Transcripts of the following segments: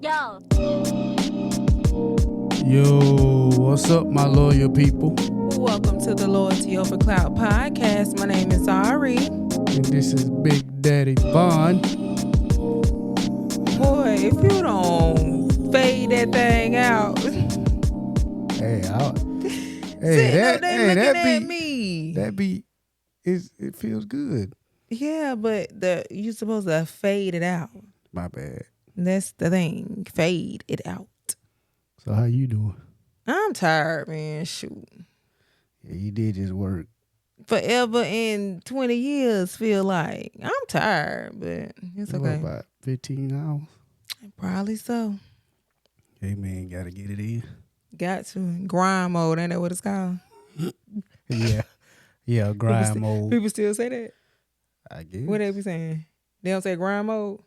Yo. Yo, what's up, my loyal people? Welcome to the Loyalty Over Clout podcast. My name is Auri. And this is Big Daddy Vaughn. Boy, if you don't fade that thing out. That beat it feels good. Yeah, but you're supposed to fade it out. My bad. That's the thing. Fade it out. So how you doing? I'm tired, man. Shoot. Yeah, you did just work. Forever in 20 years feel like. I'm tired, but it's okay. What, about 15 hours? Probably so. Hey, man, gotta get it in. Got to. Grind mode, ain't that what it's called? Yeah, grind mode. People still say that? I guess. What they be saying? They don't say grind mode?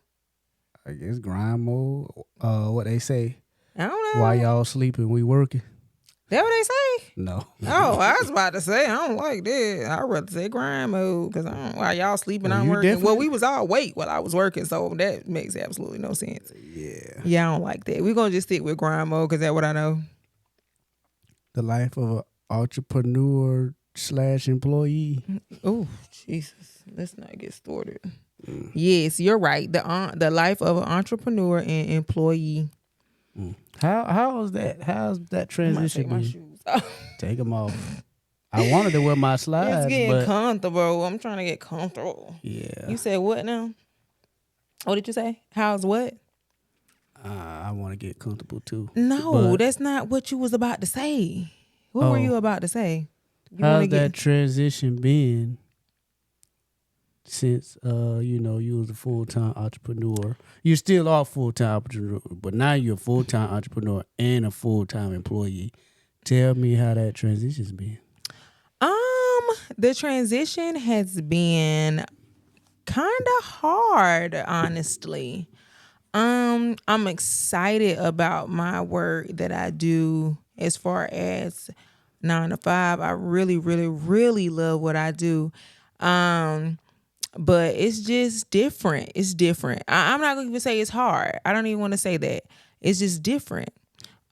I guess grind mode. What they say? I don't know. While y'all sleeping, we working. That what they say? No. Oh, I was about to say, I don't like that. I'd rather say grind mode because while y'all sleeping, Well, I'm you working. definitely- Well, we was all awake while I was working, so that makes absolutely no sense. Yeah. Yeah, I don't like that. We're going to just stick with grind mode because that's what I know. The life of an entrepreneur / employee. Oh, Jesus. Let's not get started. Yes, you're right. The life of an entrepreneur and employee. How is that? How's that I might transition? take my been? shoes off. Take them off. I wanted to wear my slides, It's getting but comfortable. I'm trying to get comfortable. yeah, You said what now? What did you say? How's what? I want to get comfortable too. No, But that's not what you was about to say. What were you about to say? You how's wanna that transition been since you was a full-time entrepreneur? You still are full-time entrepreneur, but now you're a full-time entrepreneur and a full-time employee. Tell me how that transition's been. The transition has been kind of hard, honestly. I'm excited about my work that I do as far as 9 to 5. I really, really, really love what I do. But it's just different. It's different. I'm not going to even say it's hard. I don't even want to say that. It's just different.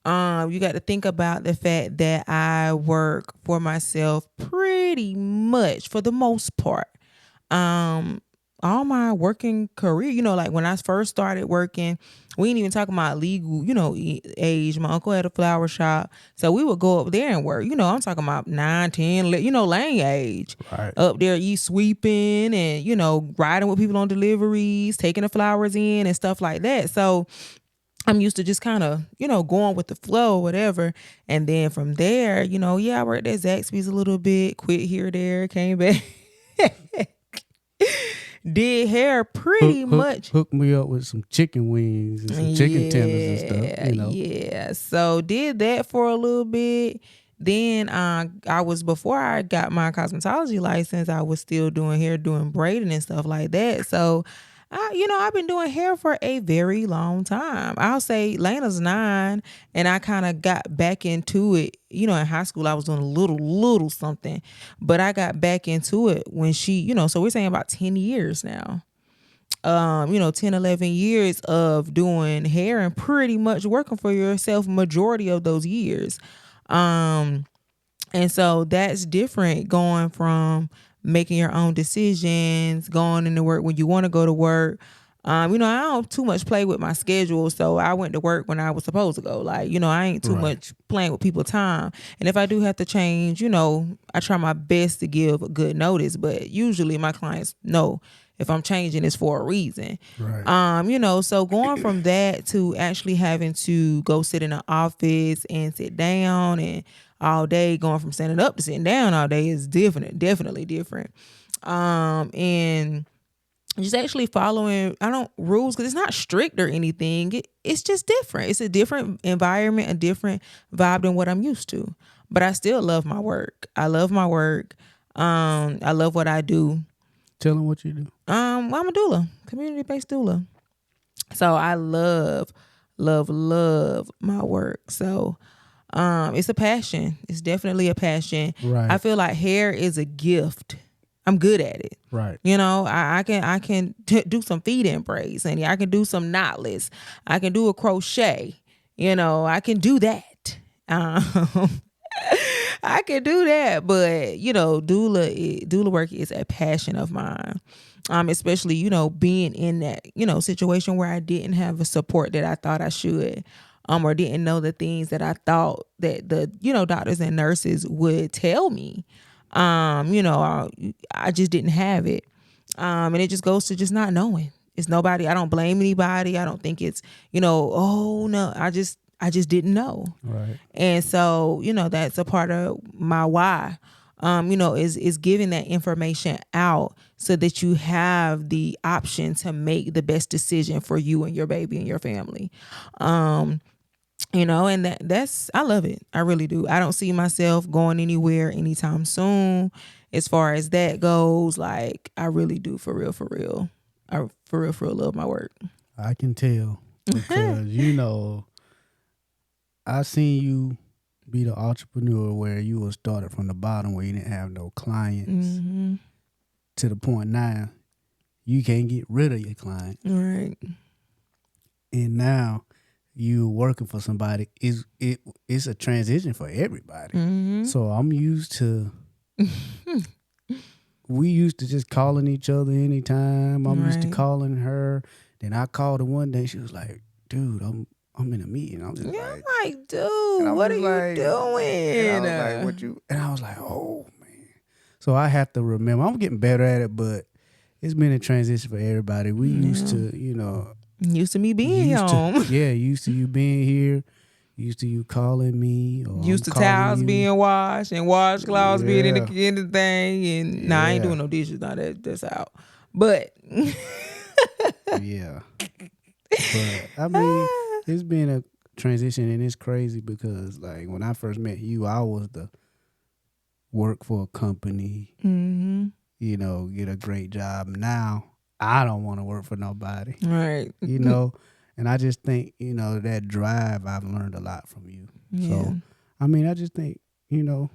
You got to think about the fact that I work for myself pretty much for the most part. All my working career, like when I first started working, we ain't even talking about legal, age. My uncle had a flower shop. So we would go up there and work. I'm talking about 9, 10, lane age. Right. Up there, you sweeping and, riding with people on deliveries, taking the flowers in and stuff like that. So I'm used to just kind of, going with the flow or whatever. And then from there, I worked at Zaxby's a little bit, quit here, there, came back. Did hair pretty much. Hook me up with some chicken wings and some chicken tenders and stuff. Yeah. So did that for a little bit. Then before I got my cosmetology license, I was still doing hair, doing braiding and stuff like that. So I've been doing hair for a very long time. I'll say Lena's 9, and I kind of got back into it. In high school, I was doing a little something, but I got back into it when she, so we're saying about 10 years now. 10, 11 years of doing hair and pretty much working for yourself majority of those years. And so that's different going from making your own decisions, going into work when you want to go to work. I don't too much play with my schedule, so I went to work when I was supposed to go. I ain't too much playing with people's time. And if I do have to change, I try my best to give a good notice, but usually my clients know if I'm changing, it's for a reason. Right. So going from that to actually having to go sit in an office and sit down and all day, going from standing up to sitting down all day is definitely different. And just actually following, rules, because it's not strict or anything. It's just different. It's a different environment, a different vibe than what I'm used to. But I still love my work. I love my work. I love what I do. Tell them what you do. I'm a doula, community-based doula. So I love my work. So it's a passion. It's definitely a passion. Right. I feel like hair is a gift. I'm good at it. Right. You know, I can do some feed-in braids, and I can do some knotless. I can do a crochet. You know, I can do that. I can do that, but you know, doula work is a passion of mine. Especially, you know, being in that, you know, situation where I didn't have a support that I thought I should, or didn't know the things that I thought that the, you know, doctors and nurses would tell me. You know, I just didn't have it. And it just goes to just not knowing. It's nobody. I don't blame anybody. I don't think it's, you know, oh no, I just didn't know. Right. And so, you know, that's a part of my why, you know, is giving that information out so that you have the option to make the best decision for you and your baby and your family. You know, and that's, I love it. I really do. I don't see myself going anywhere anytime soon as far as that goes. Like, I really do, for real. I for real love my work. I can tell because, you know, I seen you be the entrepreneur where you was started from the bottom, where you didn't have no clients, to the point now you can't get rid of your clients. Right. And now you working for somebody. It's a transition for everybody. So I'm used to we used to just calling each other anytime. I'm used to calling her. Then I called her one day. She was like, dude, I'm in a meeting. I'm just like, dude, what are you doing? And I was like, what you? And I was like, oh man. So I have to remember. I'm getting better at it, but it's been a transition for everybody. We used to, you know, used to me being home. Used to you being here. Used to you calling me. Or used to towels being washed and washclouds being in the thing. And I ain't doing no dishes. Now that's out. But yeah. But I mean, it's been a transition, and it's crazy because, like, when I first met you, I was the work for a company, you know, get a great job. Now, I don't want to work for nobody. Right. You know, and I just think, you know, that drive, I've learned a lot from you. Yeah. So, I mean, I just think, you know.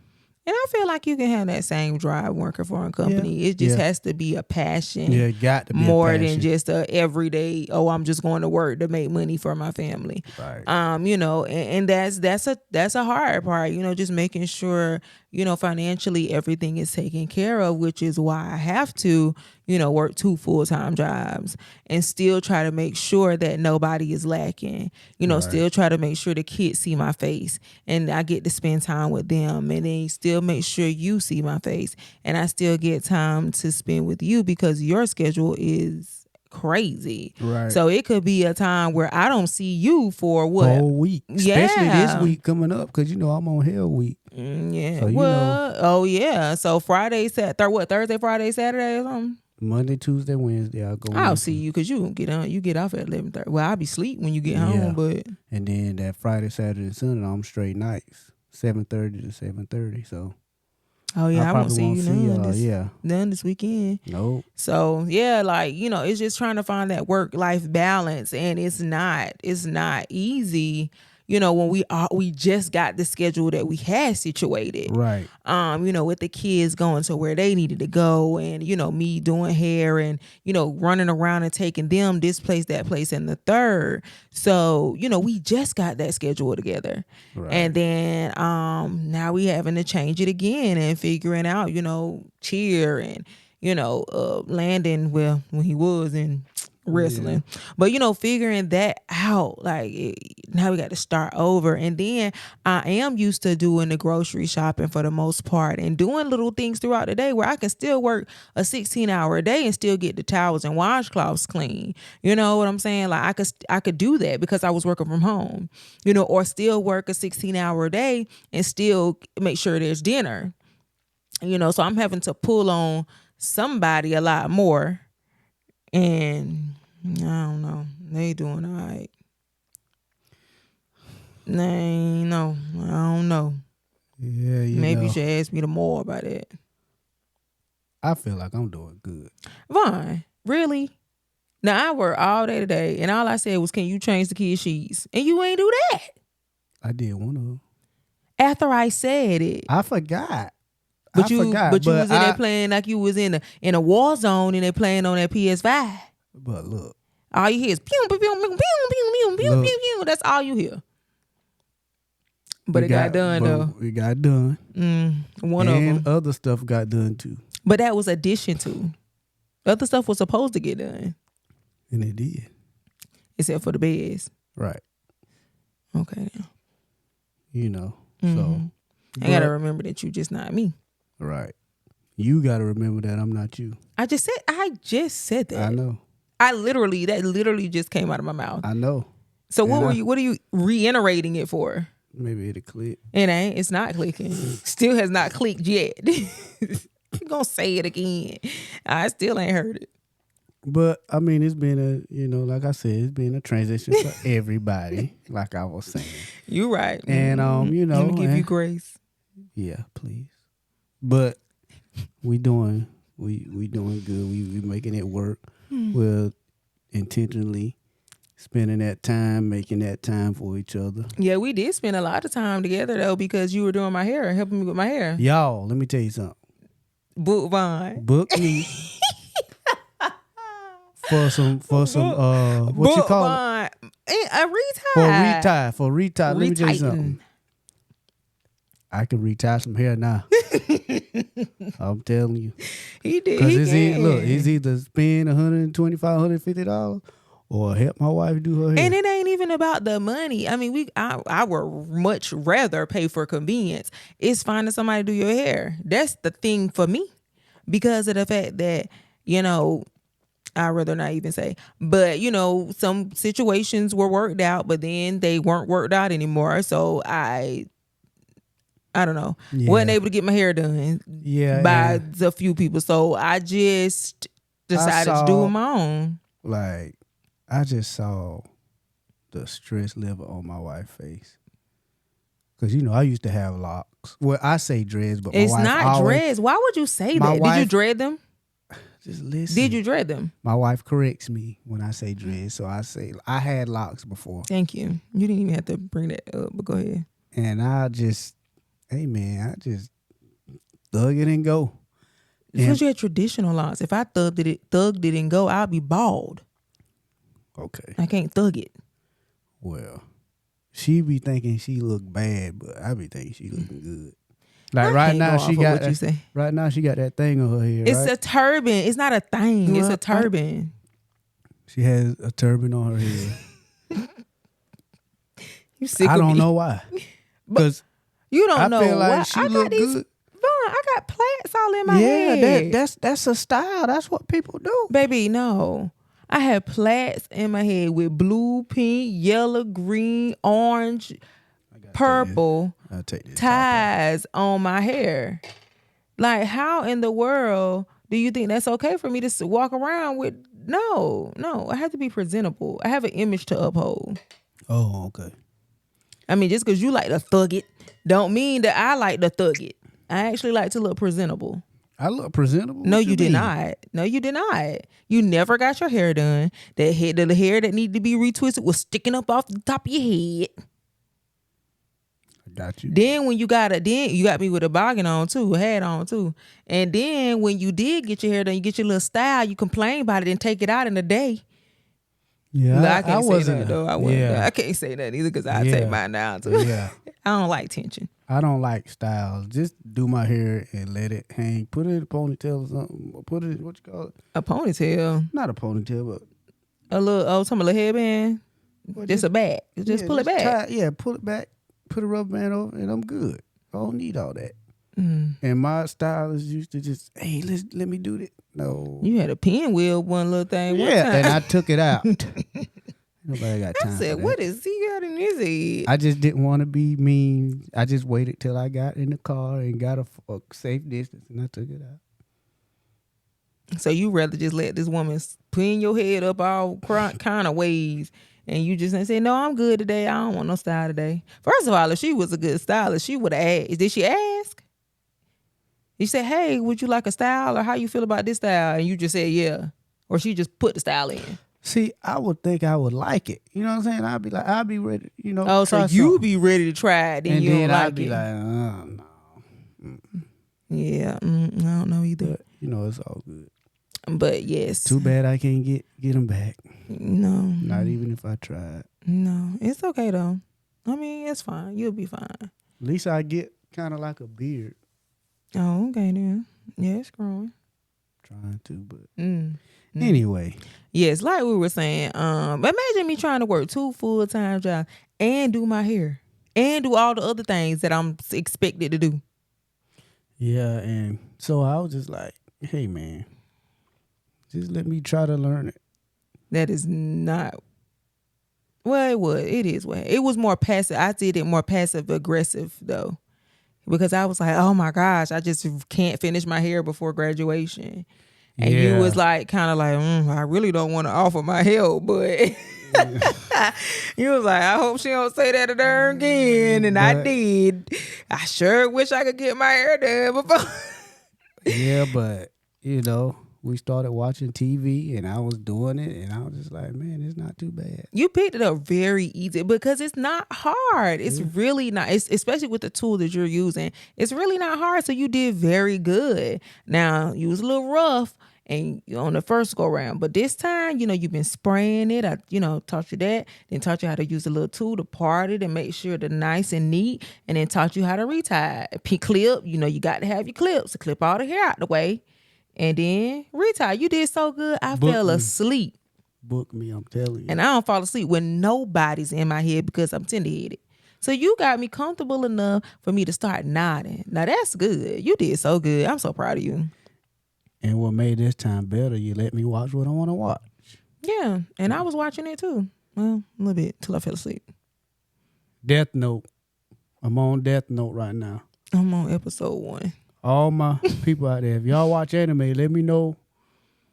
And I feel like you can have that same drive working for a company. It just has to be a passion. Yeah, it got to be more a passion. than just a everyday, oh, I'm just going to work to make money for my family. Right. You know, and that's a hard part, you know, just making sure, you know, financially everything is taken care of, which is why I have to, you know, work 2 full-time jobs and still try to make sure that nobody is lacking, you know, still try to make sure the kids see my face and I get to spend time with them, and then still make sure you see my face and I still get time to spend with you because your schedule is crazy. Right. So it could be a time where I don't see you for what? Whole week. Especially this week coming up because, you know, I'm on Hell Week. Yeah. So, oh yeah. So Friday, Thursday, Friday, Saturday or something? Monday, Tuesday, Wednesday, I'll see you because you get off at 11:30. Well, I'll be asleep when you get home, but and then that Friday, Saturday, and Sunday, I'm straight nights, 7:30 to 7:30. So I won't see you none this weekend. Nope. So yeah, like, you know, it's just trying to find that work-life balance, and it's not easy. You know, when we just got the schedule that we had situated. Right. You know, with the kids going to where they needed to go, and, you know, me doing hair and, you know, running around and taking them this place, that place, and the third. So, you know, we just got that schedule together. Right. And then now we having to change it again and figuring out, you know, cheer and, you know, Landon, well, when he was in wrestling, but, you know, figuring that out, like, now we got to start over. And then I am used to doing the grocery shopping for the most part and doing little things throughout the day where I can still work a 16-hour day and still get the towels and washcloths clean. You know what I'm saying? Like, I could do that because I was working from home, you know, or still work a 16-hour day and still make sure there's dinner, you know. So I'm having to pull on somebody a lot more. And I don't know. They doing all right. I don't know. Yeah, maybe you should ask me more about it. I feel like I'm doing good. Vaughn, really? Now, I worked all day today, and all I said was, can you change the kids' sheets? And you ain't do that. I did one of them. After I said it. I forgot. But I you forgot, but you was in I, there playing like you was in a war zone and they playing on that PS5. But look. All you hear is pew pew pew pew pew pew pew pew pew pew. That's all you hear. But it got done though. It got done. One of them. And other stuff got done too. But that was addition to. Other stuff was supposed to get done. And it did. Except for the beds. Right. Okay. You know. So I gotta remember that you just not me. Right. You gotta remember that I'm not you. I just said that. I know. That literally just came out of my mouth. I know. So what are you reiterating it for? Maybe it'll click. It ain't. It's not clicking. Still has not clicked yet. You gonna say it again. I still ain't heard it. But I mean, it's been like I said, it's been a transition for everybody. Like I was saying. You right. And Let me give you grace. Yeah, please. But we doing good. We making it work. We're intentionally spending that time, making that time for each other. Yeah, we did spend a lot of time together though because you were doing my hair, helping me with my hair. Y'all, let me tell you something. Book Vine. Book me for some what Book you call Vine. A retie. For retire. Let me tell you something. I can retire some hair now. I'm telling you. He did. Because it's either spend $125, $150 or help my wife do her hair. And it ain't even about the money. I mean, I would much rather pay for convenience. It's finding somebody to do your hair. That's the thing for me. Because of the fact that, I'd rather not even say. But, some situations were worked out, but then they weren't worked out anymore. So I don't know. Yeah. Wasn't able to get my hair done by a few people. So I just decided to do it my own. Like, I just saw the stress level on my wife's face. Because, I used to have locks. Well, I say dreads, but it's my wife not dreads. Why would you say that? Did you dread them? Just listen. Did you dread them? My wife corrects me when I say dreads. So I say, I had locks before. Thank you. You didn't even have to bring that up, but go ahead. And I just thug it and go. Because you had traditional locks. If I thugged it and go, I'll be bald. Okay. I can't thug it. Well, she be thinking she look bad, but I be thinking she looking good. Like right now she got that thing on her head. It's a turban. It's not a thing. It's a turban. She has a turban on her head. You sick I of don't me. know why. Because you don't know I feel like why. she look good. I got plaits all in my head. Yeah, that's a style. That's what people do. Baby, no. I had plaits in my head with blue, pink, yellow, green, orange, purple ties on my hair. Like, how in the world do you think that's okay for me to walk around with? No. I have to be presentable. I have an image to uphold. Oh, okay. I mean, just because you like to thug it, don't mean that I like to thug it. I actually like to look presentable. I look presentable? No, you did not. No, you did not. You never got your hair done. The hair that needed to be retwisted was sticking up off the top of your head. I got you. Then when you got me with a boggin on too, a hat on too. And then when you did get your hair done, you get your little style, you complain about it and take it out in a day. Yeah, I can't say that though. I can't say that either because I take mine down too. Yeah. I don't like tension. I don't like styles. Just do my hair and let it hang. Put it in a ponytail or something. Put it, what you call it? A ponytail? Not a ponytail, but a little headband. Just a bag. Just pull it back. Pull it back. Put a rubber band over, and I'm good. I don't need all that. And my stylist used to just, hey, let me do that. No, you had a pinwheel, one little thing. And I took it out. Nobody got time. I said, what is he got in his head? I just didn't want to be mean. I just waited till I got in the car and got a safe distance, and I took it out. So you rather just let this woman pin your head up all kind of ways, and you just say, no, I'm good today. I don't want no style today. First of all, if she was a good stylist, she would have asked. Did she ask? You said, hey, would you like a style, or how you feel about this style? And you just said, yeah. Or she just put the style in. See, I would think I would like it. You know what I'm saying? I'd be ready, Oh, so you be ready to try it, and you don't like it. I'd be like, oh, no. Yeah, I don't know either. But you know, it's all good. But yes. Too bad I can't get them back. No. Not even if I tried. No, it's okay though. I mean, it's fine. You'll be fine. At least I get kind of like a beard. Oh, okay then. Yeah, it's growing. Trying to, but anyway. Yes, like we were saying, imagine me trying to work 2 full-time jobs and do my hair and do all the other things that I'm expected to do. Yeah, and so I was just like, hey man, just let me try to learn it. That is not. Well, it was. It is what it was more passive. I did it more passive aggressive though, because I was like, oh my gosh, I just can't finish my hair before graduation. And you was like, kind of like, I really don't want to offer my help, but you was like, I hope she don't say that to her again. And I did. I sure wish I could get my hair done before. Yeah, but you know, we started watching TV and I was doing it and I was just like, man, it's not too bad. You picked it up very easy because it's not hard. It's really not, especially with the tool that you're using. It's really not hard. So you did very good. Now, you was a little rough and on the first go round, but this time, you know, you've been spraying it. I, taught you that, then taught you how to use a little tool to part it and make sure they're nice and neat, and then taught you how to retie. Clip, you got to have your clips to clip all the hair out the way. And then retie. You did so good, I fell asleep. Book me, I'm telling you. And I don't fall asleep when nobody's in my head because I'm tender-headed. So you got me comfortable enough for me to start nodding. Now that's good. You did so good. I'm so proud of you. And what made this time better, you let me watch what I want to watch. Yeah, and I was watching it too. Well, a little bit till I fell asleep. Death Note. I'm on Death Note right now. I'm on episode 1. All my people out there, if y'all watch anime, let me know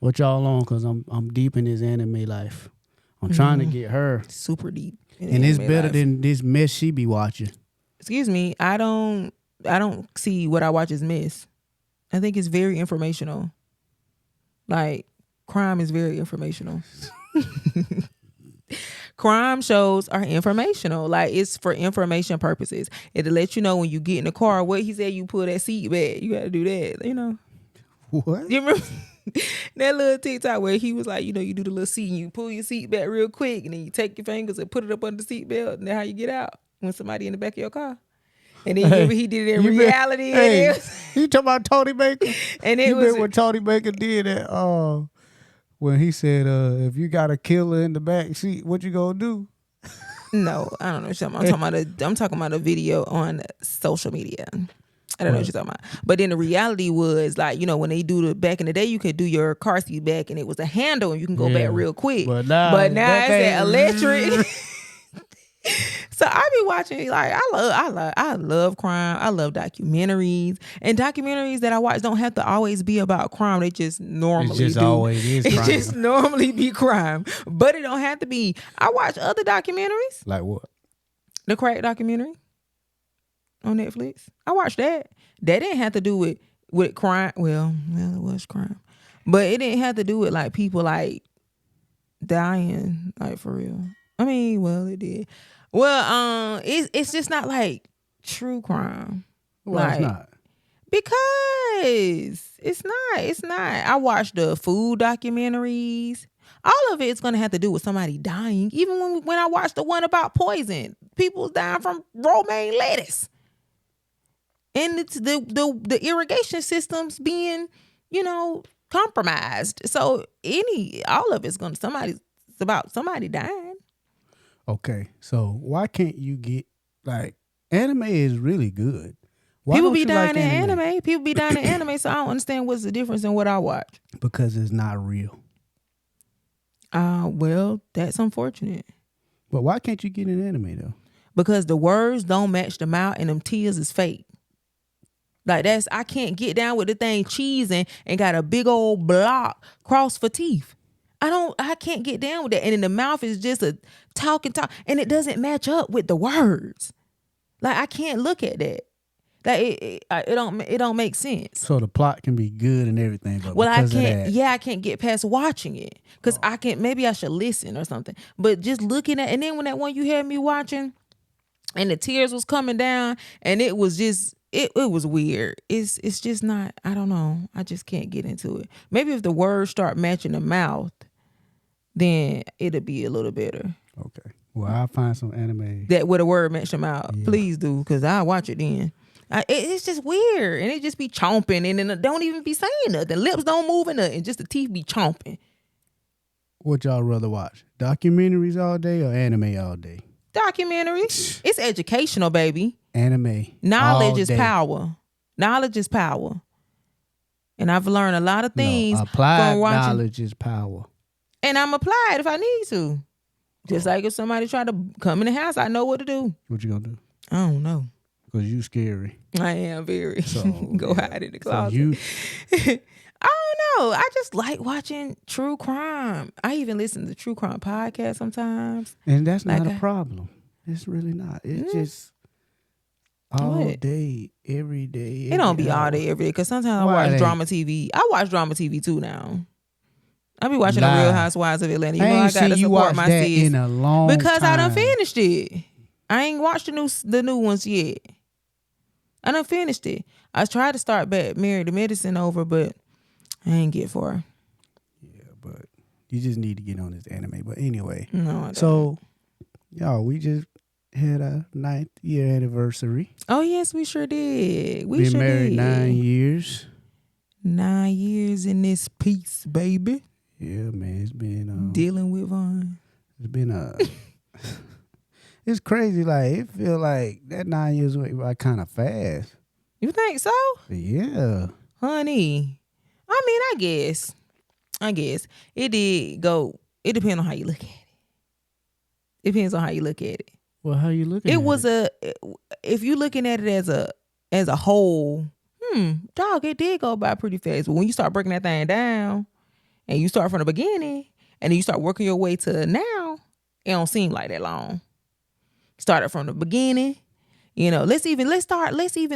what y'all on, because I'm deep in this anime life. I'm trying to get her. Super deep. And it's better than this mess she be watching. Excuse me, I don't see what I watch as mess. I think it's very informational. Like, crime is very informational. Crime shows are informational. Like, it's for information purposes. It'll let you know when you get in the car what he said you pull that seat back. You got to do that, What? You remember that little TikTok where he was like, you do the little seat and you pull your seat back real quick and then you take your fingers and put it up under the seat belt, and then how you get out when somebody in the back of your car. And then he did it in reality. You talking about Tony Baker? And it was what Tony Baker did at when he said, if you got a killer in the back seat, what you gonna do? No, I don't know what you're talking about. I'm talking about a video on social media. I don't know what you're talking about. But then the reality was, like, when they do back in the day, you could do your car seat back and it was a handle and you can go back real quick. But now it's that electric. So I be watching, like, I love crime. I love documentaries, and documentaries that I watch don't have to always be about crime. They just normally always is crime. It just normally be crime, but it don't have to be. I watch other documentaries. Like what? The crack documentary on Netflix. I watched that. That didn't have to do with crime. Well, it was crime, but it didn't have to do with like people like dying, like, for real. I mean, well, it did. Well, it's just not like true crime. Well, like, it's not. Because it's not. I watched the food documentaries. All of it's gonna have to do with somebody dying. Even when I watched the one about poison, people dying from romaine lettuce, and it's the irrigation systems being, compromised. So all of it's about somebody dying. Okay, so why can't you get, like, anime is really good. Why People don't be you dying like in anime. People be dying in anime, so I don't understand what's the difference in what I watch. Because it's not real. Well, that's unfortunate. But why can't you get an anime though? Because the words don't match the mouth and them tears is fake. Like, I can't get down with the thing cheesing and got a big old block cross for teeth. I can't get down with that. And in the mouth is just a talk, and it doesn't match up with the words. Like, I can't look at that. Like, it don't make sense. So the plot can be good and everything, but I because can't. of that, Yeah, I can't get past watching it because I can't. Maybe I should listen or something. But just looking at, and then when that one you had me watching, and the tears was coming down, and it was just it was weird. It's just not, I don't know. I just can't get into it. Maybe if the words start matching the mouth, then it'll be a little better. Okay. Well, I'll find some anime. That where the word match the mouth. Yeah. Please do, because I'll watch it then. It's just weird. And it just be chomping and then it don't even be saying nothing. Lips don't move and nothing. Just the teeth be chomping. What y'all rather watch? Documentaries all day or anime all day? Documentaries. It's educational, baby. Anime. Knowledge is day. power. Knowledge is power. And I've learned a lot of things. No, applied from watching, knowledge is power. and I'm applied if I need to. Just like if somebody try to come in the house, I know what to do. What you gonna do? I don't know. Because you scary. I am very. So, Go hide in the closet. So I don't know. I just like watching true crime. I even listen to true crime podcasts sometimes. and that's not a problem. It's really not. It's just all day, every day. It don't be all day, every day. Because sometimes I watch drama TV. I watch drama TV too now. I be watching the Real Housewives of Atlanta. You know I got to support my sis in a long because time. I done finished it. I ain't watched the new ones yet. I done finished it. I tried to start back Married to Medicine over, but I ain't get far. Yeah, but you just need to get on this anime. But anyway, no, I don't. So y'all, we just had a 9th year anniversary. Oh yes, we sure did. We been sure married did. 9 years. 9 years in this piece, baby. Yeah, man, it's been dealing with Vaughn. It's been it's crazy. Like it feel like that 9 years went by kind of fast. You think so? Yeah, honey. I mean, I guess it did go. It depends on how you look at it. It depends on how you look at it. Well, how you looking? It was if you looking at it as a whole, dog, it did go by pretty fast. But when you start breaking that thing down, and you start from the beginning, and then you start working your way to now, it don't seem like that long. Started from the beginning, you know. Let's even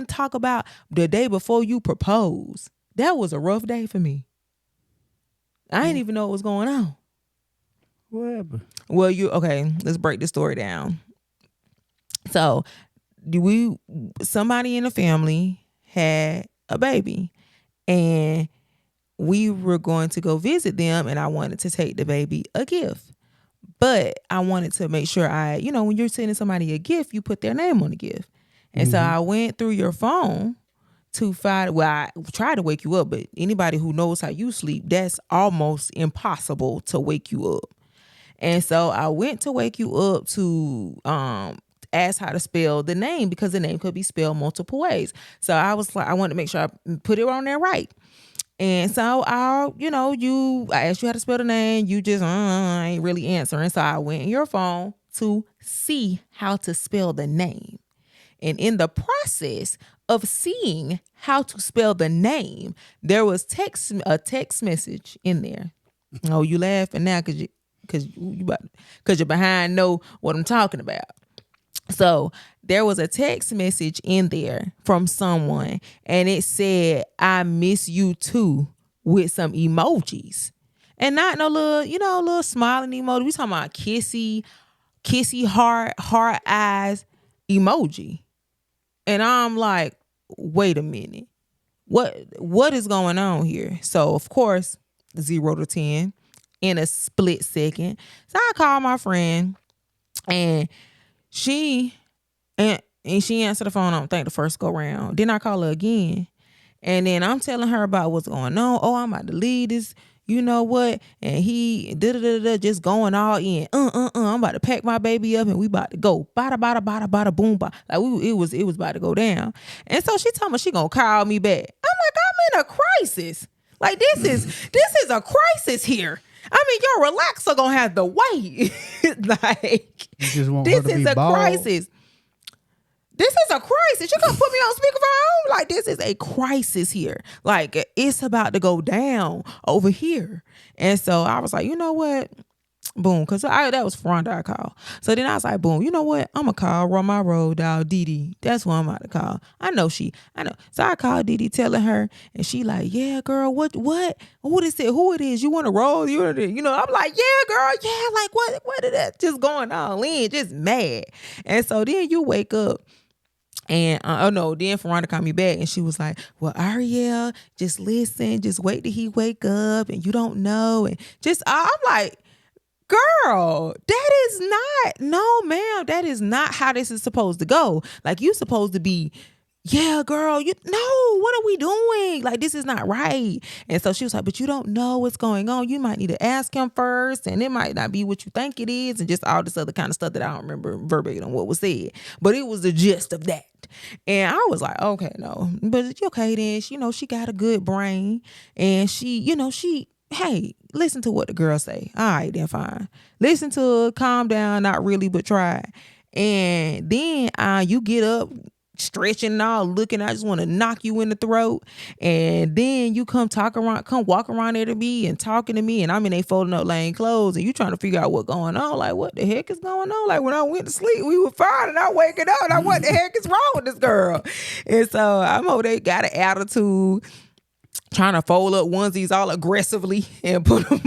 talk about the day before you propose. That was a rough day for me. I didn't even know what was going on. What happened? Well, let's break the story down. So, somebody in the family had a baby, and we were going to go visit them, and I wanted to take the baby a gift. But I wanted to make sure when you're sending somebody a gift, you put their name on the gift. And so I went through your phone to find, I tried to wake you up, but anybody who knows how you sleep, that's almost impossible to wake you up. And so I went to wake you up to ask how to spell the name, because the name could be spelled multiple ways. So I was like, I wanted to make sure I put it on there right. And so I asked you how to spell the name. You just ain't really answering. So I went in your phone to see how to spell the name. And in the process of seeing how to spell the name, there was a text message in there. Oh, you laughing now because you're behind know what I'm talking about. So there was a text message in there from someone, and it said, "I miss you too," with some emojis. And not no little smiling emoji. We talking about kissy heart eyes emoji. And I'm like, wait a minute. What is going on here? So of course, 0 to 10 in a split second. So I called my friend, and she answered the phone, I don't think, the first go round. Then I call her again. And then I'm telling her about what's going on. Oh, I'm about to leave this, you know what? And he just going all in. I'm about to pack my baby up and we about to go. Bada bada bada bada boom bada. Like it was about to go down. And so she told me she gonna call me back. I'm like, I'm in a crisis. Like this is a crisis here. I mean, your relaxer gonna have to wait. Like, you just want this her to is be a bald. crisis. This is a crisis. You gonna put me on speakerphone? Like, this is a crisis here. Like, it's about to go down over here. And so I was like, you know what? Boom. Because that was Ferranda I called. So then I was like, boom, you know what? I'm going to call Run My Road dog Didi. That's who I'm about to call. I know. So I called Didi telling her, and she like, yeah, girl, what? Who it is? You want to roll? I'm like, yeah, girl. Yeah. Like, what is that? Just going all in, just mad. And so then you wake up And oh no, then Veronica called me back and she was like, well, Ariel, just listen, just wait till he wake up and you don't know. And just, I'm like, girl, that is not, no, ma'am, that is not how this is supposed to go. Like, you supposed to be, yeah, girl, no, what are we doing? Like, this is not right. And so she was like, but you don't know what's going on. You might need to ask him first, and it might not be what you think it is, and just all this other kind of stuff that I don't remember verbatim what was said. But it was the gist of that. And I was like, okay, no, but it's okay then. She got a good brain, and hey, listen to what the girl say. All right, then fine. Listen to her, calm down, not really, but try. And then you get up, stretching and all, looking, I just want to knock you in the throat. And then you come walk around there to me and talking to me, and I'm in a folding up laying clothes, and you trying to figure out what's going on. Like, what the heck is going on? Like, when I went to sleep, we were fine, and I waking up, and what the heck is wrong with this girl? And so I'm over there, got an attitude, trying to fold up onesies all aggressively and put them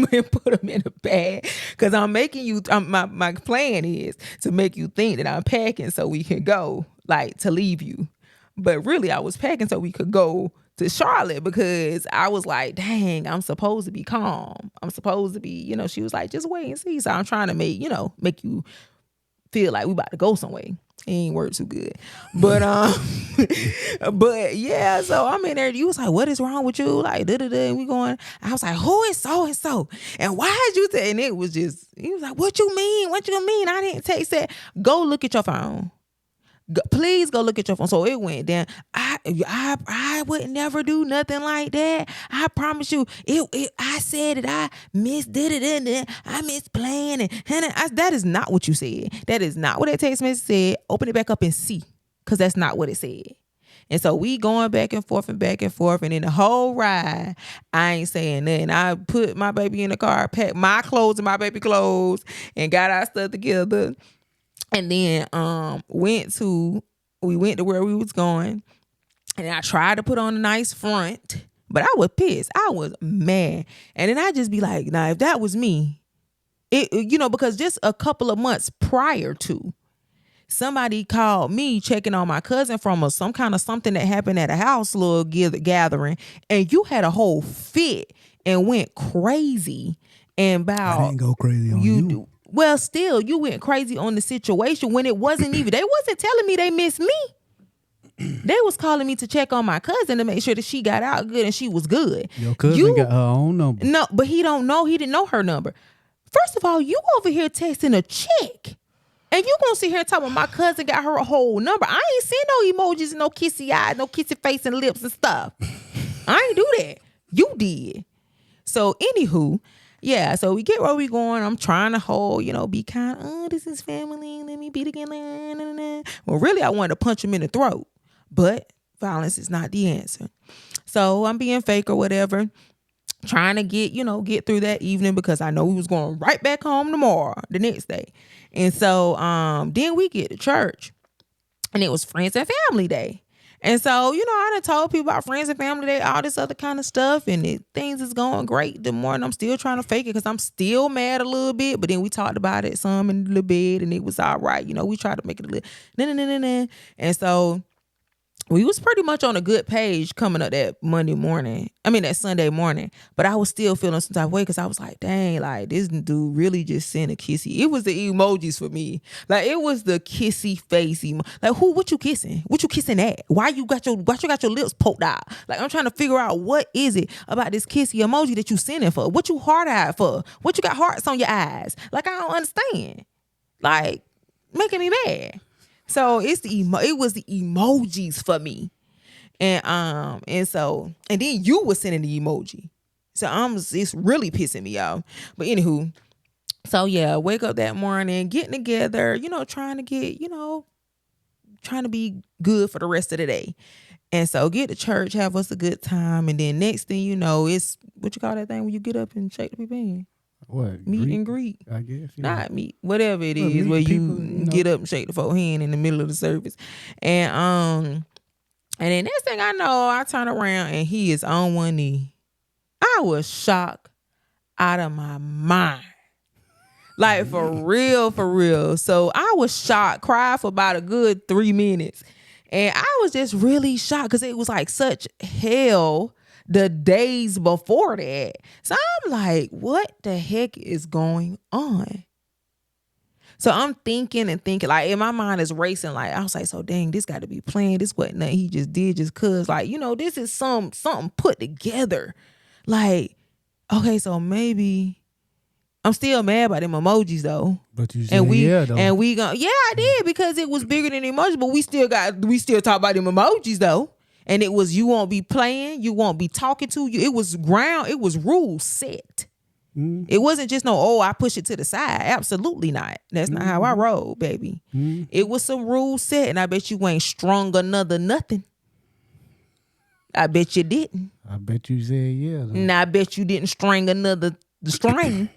in a bag, because I'm making you. My plan is to make you think that I'm packing so we can go, like, to leave you. But really, I was packing so we could go to Charlotte, because I was like, dang, I'm supposed to be calm. I'm supposed to be, she was like, just wait and see. So I'm trying to make you feel like we about to go somewhere. It ain't work too good. But but yeah, so I'm in there. You was like, what is wrong with you? Like, and we going. I was like, who is so and so? And why did you say? And it was just, he was like, what you mean? What you mean? I didn't text that. Go look at your phone. Please go look at your phone. So it went down. I would never do nothing like that. I promise you. I said that I did it and I misplaying and that is not what you said. That is not what that text message said. Open it back up and see, because that's not what it said. And so we going back and forth, and in the whole ride, I ain't saying nothing. I put my baby in the car, packed my clothes and my baby clothes, and got our stuff together. And then we went to where we was going, and I tried to put on a nice front, but I was pissed. I was mad. And then I just be like, nah, if that was me, because just a couple of months prior to, somebody called me checking on my cousin from some kind of something that happened at a house little gathering, and you had a whole fit and went crazy. And about, I didn't go crazy on you. Well, still, you went crazy on the situation when it wasn't even, they wasn't telling me they missed me. They was calling me to check on my cousin to make sure that she got out good and she was good. Your cousin got her own number. No, but he didn't know her number. First of all, you over here texting a chick. And you gonna sit here and talk about my cousin got her a whole number. I ain't seen no emojis, no kissy eyes, no kissy face and lips and stuff. I ain't do that. You did. So anywho, yeah, so we get where we going. I'm trying to hold, be kind. Oh, this is family. Let me be together. Well, really, I wanted to punch him in the throat. But violence is not the answer. So I'm being fake or whatever, trying to get through that evening, because I know we was going right back home tomorrow, the next day. And so then we get to church, and it was Friends and Family Day. And so, I done told people about Friends and Family Day, all this other kind of stuff, and things is going great. The morning, I'm still trying to fake it because I'm still mad a little bit. But then we talked about it some in the bed, and it was all right. We tried to make it a little, And so we was pretty much on a good page coming up that that Sunday morning. But I was still feeling some type of way, because I was like, dang, like, this dude really just sent a kissy. It was the emojis for me. Like, it was the kissy face Like, what you kissing? What you kissing at? Why you got your lips poked out? Like, I'm trying to figure out what is it about this kissy emoji that you sending for? What you hard-eyed for? What you got hearts on your eyes? Like, I don't understand. Like, making me mad. So it was the emojis for me. And then you were sending the emoji. So it's really pissing me off. But anywho, so yeah, wake up that morning, getting together, trying to be good for the rest of the day. And so get to church, have us a good time. And then next thing you know, it's what you call that thing when you get up and shake the people in? What? Meet and greet. I guess. Yeah. Not meet. Whatever it is, where people, you get up and shake the folk hand in the middle of the service. And then next thing I know, I turn around and he is on one knee. I was shocked out of my mind. Like, for real, for real. So I was shocked, cried for about a good 3 minutes. And I was just really shocked because it was like such hell the days before that. So I'm like, what the heck is going on? So I'm thinking, like in my mind is racing. Like I was like, so dang, this got to be planned. This wasn't nothing he just did just cause. Like, you know, this is something put together. Like, okay, so maybe I'm still mad about them emojis though. But you said yeah though. And we go, yeah, I did because it was bigger than emojis. But we still talk about them emojis though. And it was, you won't be playing, you won't be talking to you. It was rules set. Mm-hmm. It wasn't just I push it to the side. Absolutely not. That's not how I roll, baby. Mm-hmm. It was some rules set, and I bet you ain't strung another nothing. I bet you didn't. I bet you said yeah. Though. And I bet you didn't string another string.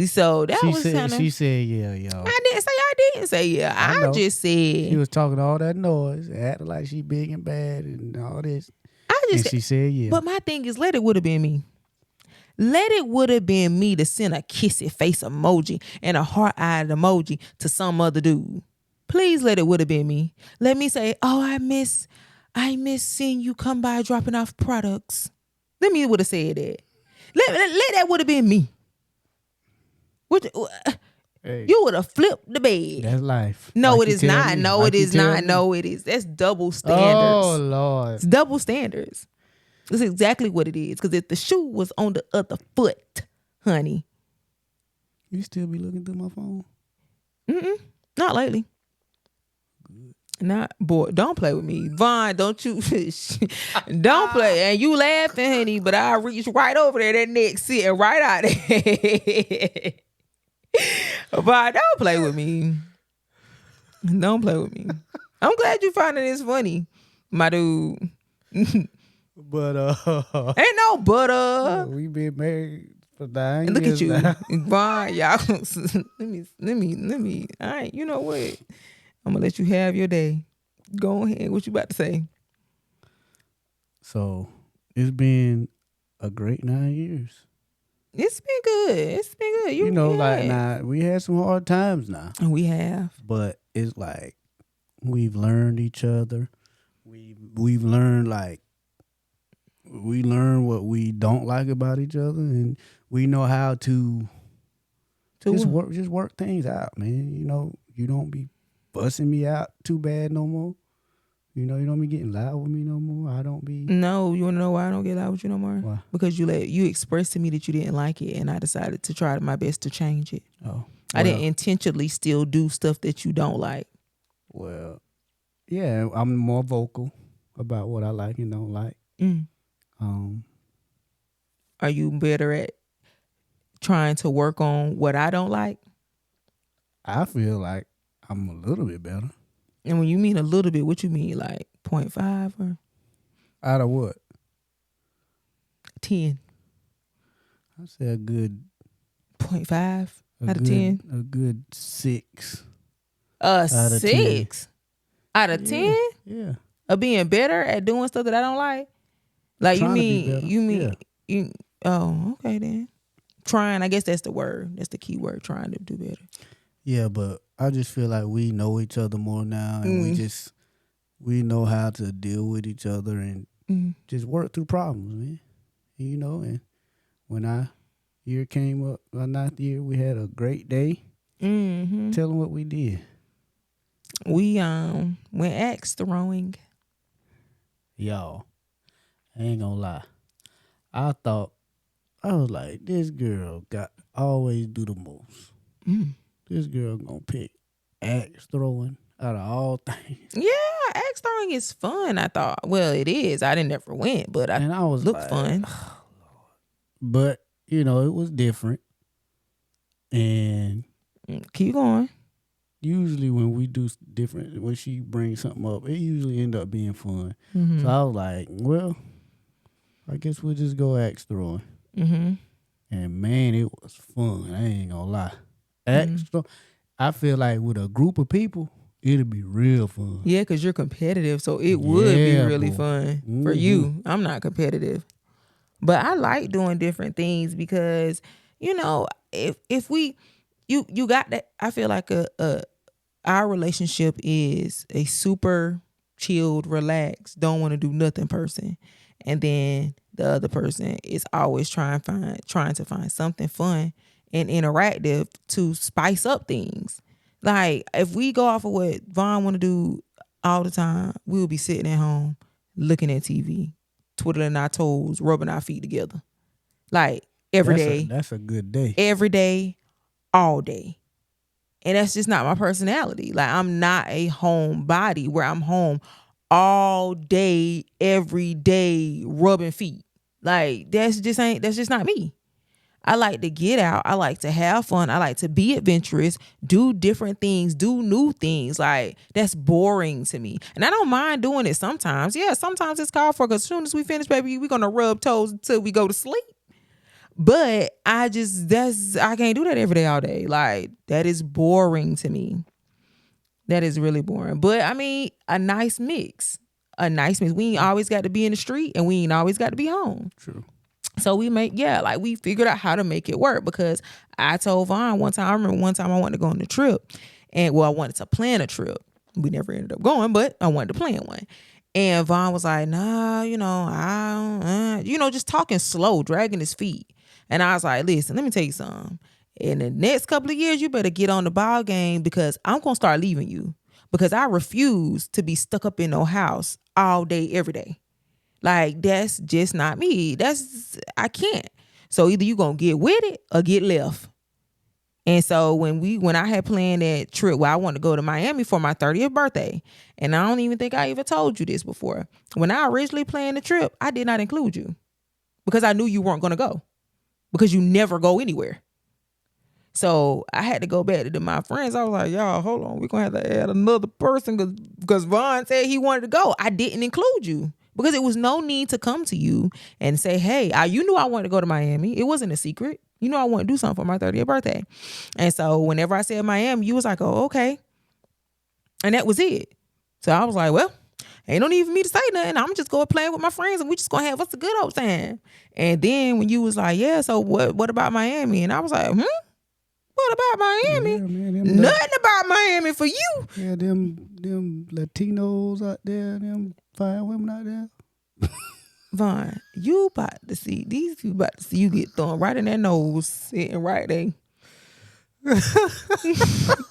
So she said yeah, y'all. I didn't say yeah. I just said she was talking all that noise, acting like she big and bad and all this. She said yeah. But my thing is, let it would have been me. Let it would have been me to send a kissy face emoji and a heart-eyed emoji to some other dude. Please let it would have been me. Let me say, oh, I miss seeing you come by dropping off products. Let me would have said that. Let that would have been me. Hey, you would have flipped the bed. That's life. No, like it is not. No, it is not. No, it is. That's double standards. Oh, Lord. It's double standards. That's exactly what it is. Because if the shoe was on the other foot, honey. You still be looking through my phone? Not lately. Not, boy, don't play with me. Vaughn, don't you, don't play. And you laughing, honey, but I reach right over there, that neck sitting right out there. But don't play with me. Don't play with me. I'm glad you finding this funny, my dude. But ain't no butter. We been married for 9 years. Look at you, now. Vaughn. Y'all, let me. All right, you know what? I'm gonna let you have your day. Go ahead. What you about to say? So it's been a great 9 years. It's been good. It's been good. You know, like now we had some hard times now. We have, but it's like we've learned each other. We've learned we learn what we don't like about each other, and we know how to just work things out, man. You know, you don't be busting me out too bad no more. You know, you don't be getting loud with me no more. I don't be. No, you want to know why I don't get loud with you no more? Why? Because you expressed to me that you didn't like it, and I decided to try my best to change it. Oh, well, I didn't intentionally still do stuff that you don't like. Well, yeah, I'm more vocal about what I like and don't like. Are you better at trying to work on what I don't like? I feel like I'm a little bit better. And when you mean a little bit, what you mean, like 0.5 or? Out of what? 10. I say a good 0.5 out of 10. A good 6. A 6 out of 10? Yeah. Of being better at doing stuff that I don't like? Like you mean oh, okay then. Trying, I guess that's the word. That's the key word, trying to do better. Yeah, but I just feel like we know each other more now, and we know how to deal with each other and just work through problems, man. You know, and when our year came up, our 9th year, we had a great day. Tell them what we did. We went axe throwing. Y'all, I ain't gonna lie. I was like, this girl always do the most. This girl gonna pick axe throwing out of all things. Yeah, axe throwing is fun, I thought. Well, it is. I didn't ever win, but I was looked like, fun. Oh, Lord. But, you know, it was different. And keep going. Usually when we do different, when she brings something up, it usually end up being fun. So I was like, well, I guess we'll just go axe throwing. And man, it was fun. I ain't gonna lie. I feel like with a group of people, it'll be real fun. Yeah, because you're competitive, so it would be really fun for you. I'm not competitive. But I like doing different things because, you know, if we you got that, I feel like I our relationship is a super chilled, relaxed, don't want to do nothing person. And then the other person is always trying to find something fun and interactive to spice up things. Like if we go off of what Vaughn want to do all the time, we'll be sitting at home looking at TV, twiddling our toes, rubbing our feet together. Like every day. That's a good day. Every day, all day. And that's just not my personality. Like I'm not a homebody where I'm home all day, every day, rubbing feet. Like that's just not me. I like to get out. I like to have fun. I like to be adventurous, do different things, do new things. Like that's boring to me. And I don't mind doing it sometimes. Yeah, sometimes it's called for because as soon as we finish, baby, we're gonna rub toes until we go to sleep. But I can't do that every day, all day. Like that is boring to me. That is really boring. But I mean, a nice mix. We ain't always got to be in the street and we ain't always got to be home. True. So we figured out how to make it work because I told Vaughn I remember one time I wanted to go on a trip and I wanted to plan a trip. We never ended up going, but I wanted to plan one. And Vaughn was like, nah, I don't, just talking slow, dragging his feet. And I was like, listen, let me tell you something. In the next couple of years, you better get on the ball game because I'm going to start leaving you because I refuse to be stuck up in no house all day, every day. Like, that's just not me. I can't. So either you going to get with it or get left. And so when I had planned that trip where I wanted to go to Miami for my 30th birthday, and I don't even think I ever told you this before. When I originally planned the trip, I did not include you because I knew you weren't going to go because you never go anywhere. So I had to go back to my friends. I was like, y'all, hold on. We're going to have to add another person because Vaughn said he wanted to go. I didn't include you because it was no need to come to you and say, hey, you knew I wanted to go to Miami. It wasn't a secret. You know I want to do something for my 30th birthday. And so whenever I said Miami, you was like, oh, okay. And that was it. So I was like, well, ain't no need for me to say nothing. I'm just going playing with my friends and we just going to have us a good old time. And then when you was like, yeah, so what about Miami? And I was like, what about Miami? Yeah, man, nothing about Miami for you. Yeah, them Latinos out there, them fine women out there. Vaughn, you about to see you get thrown right in their nose, sitting right there.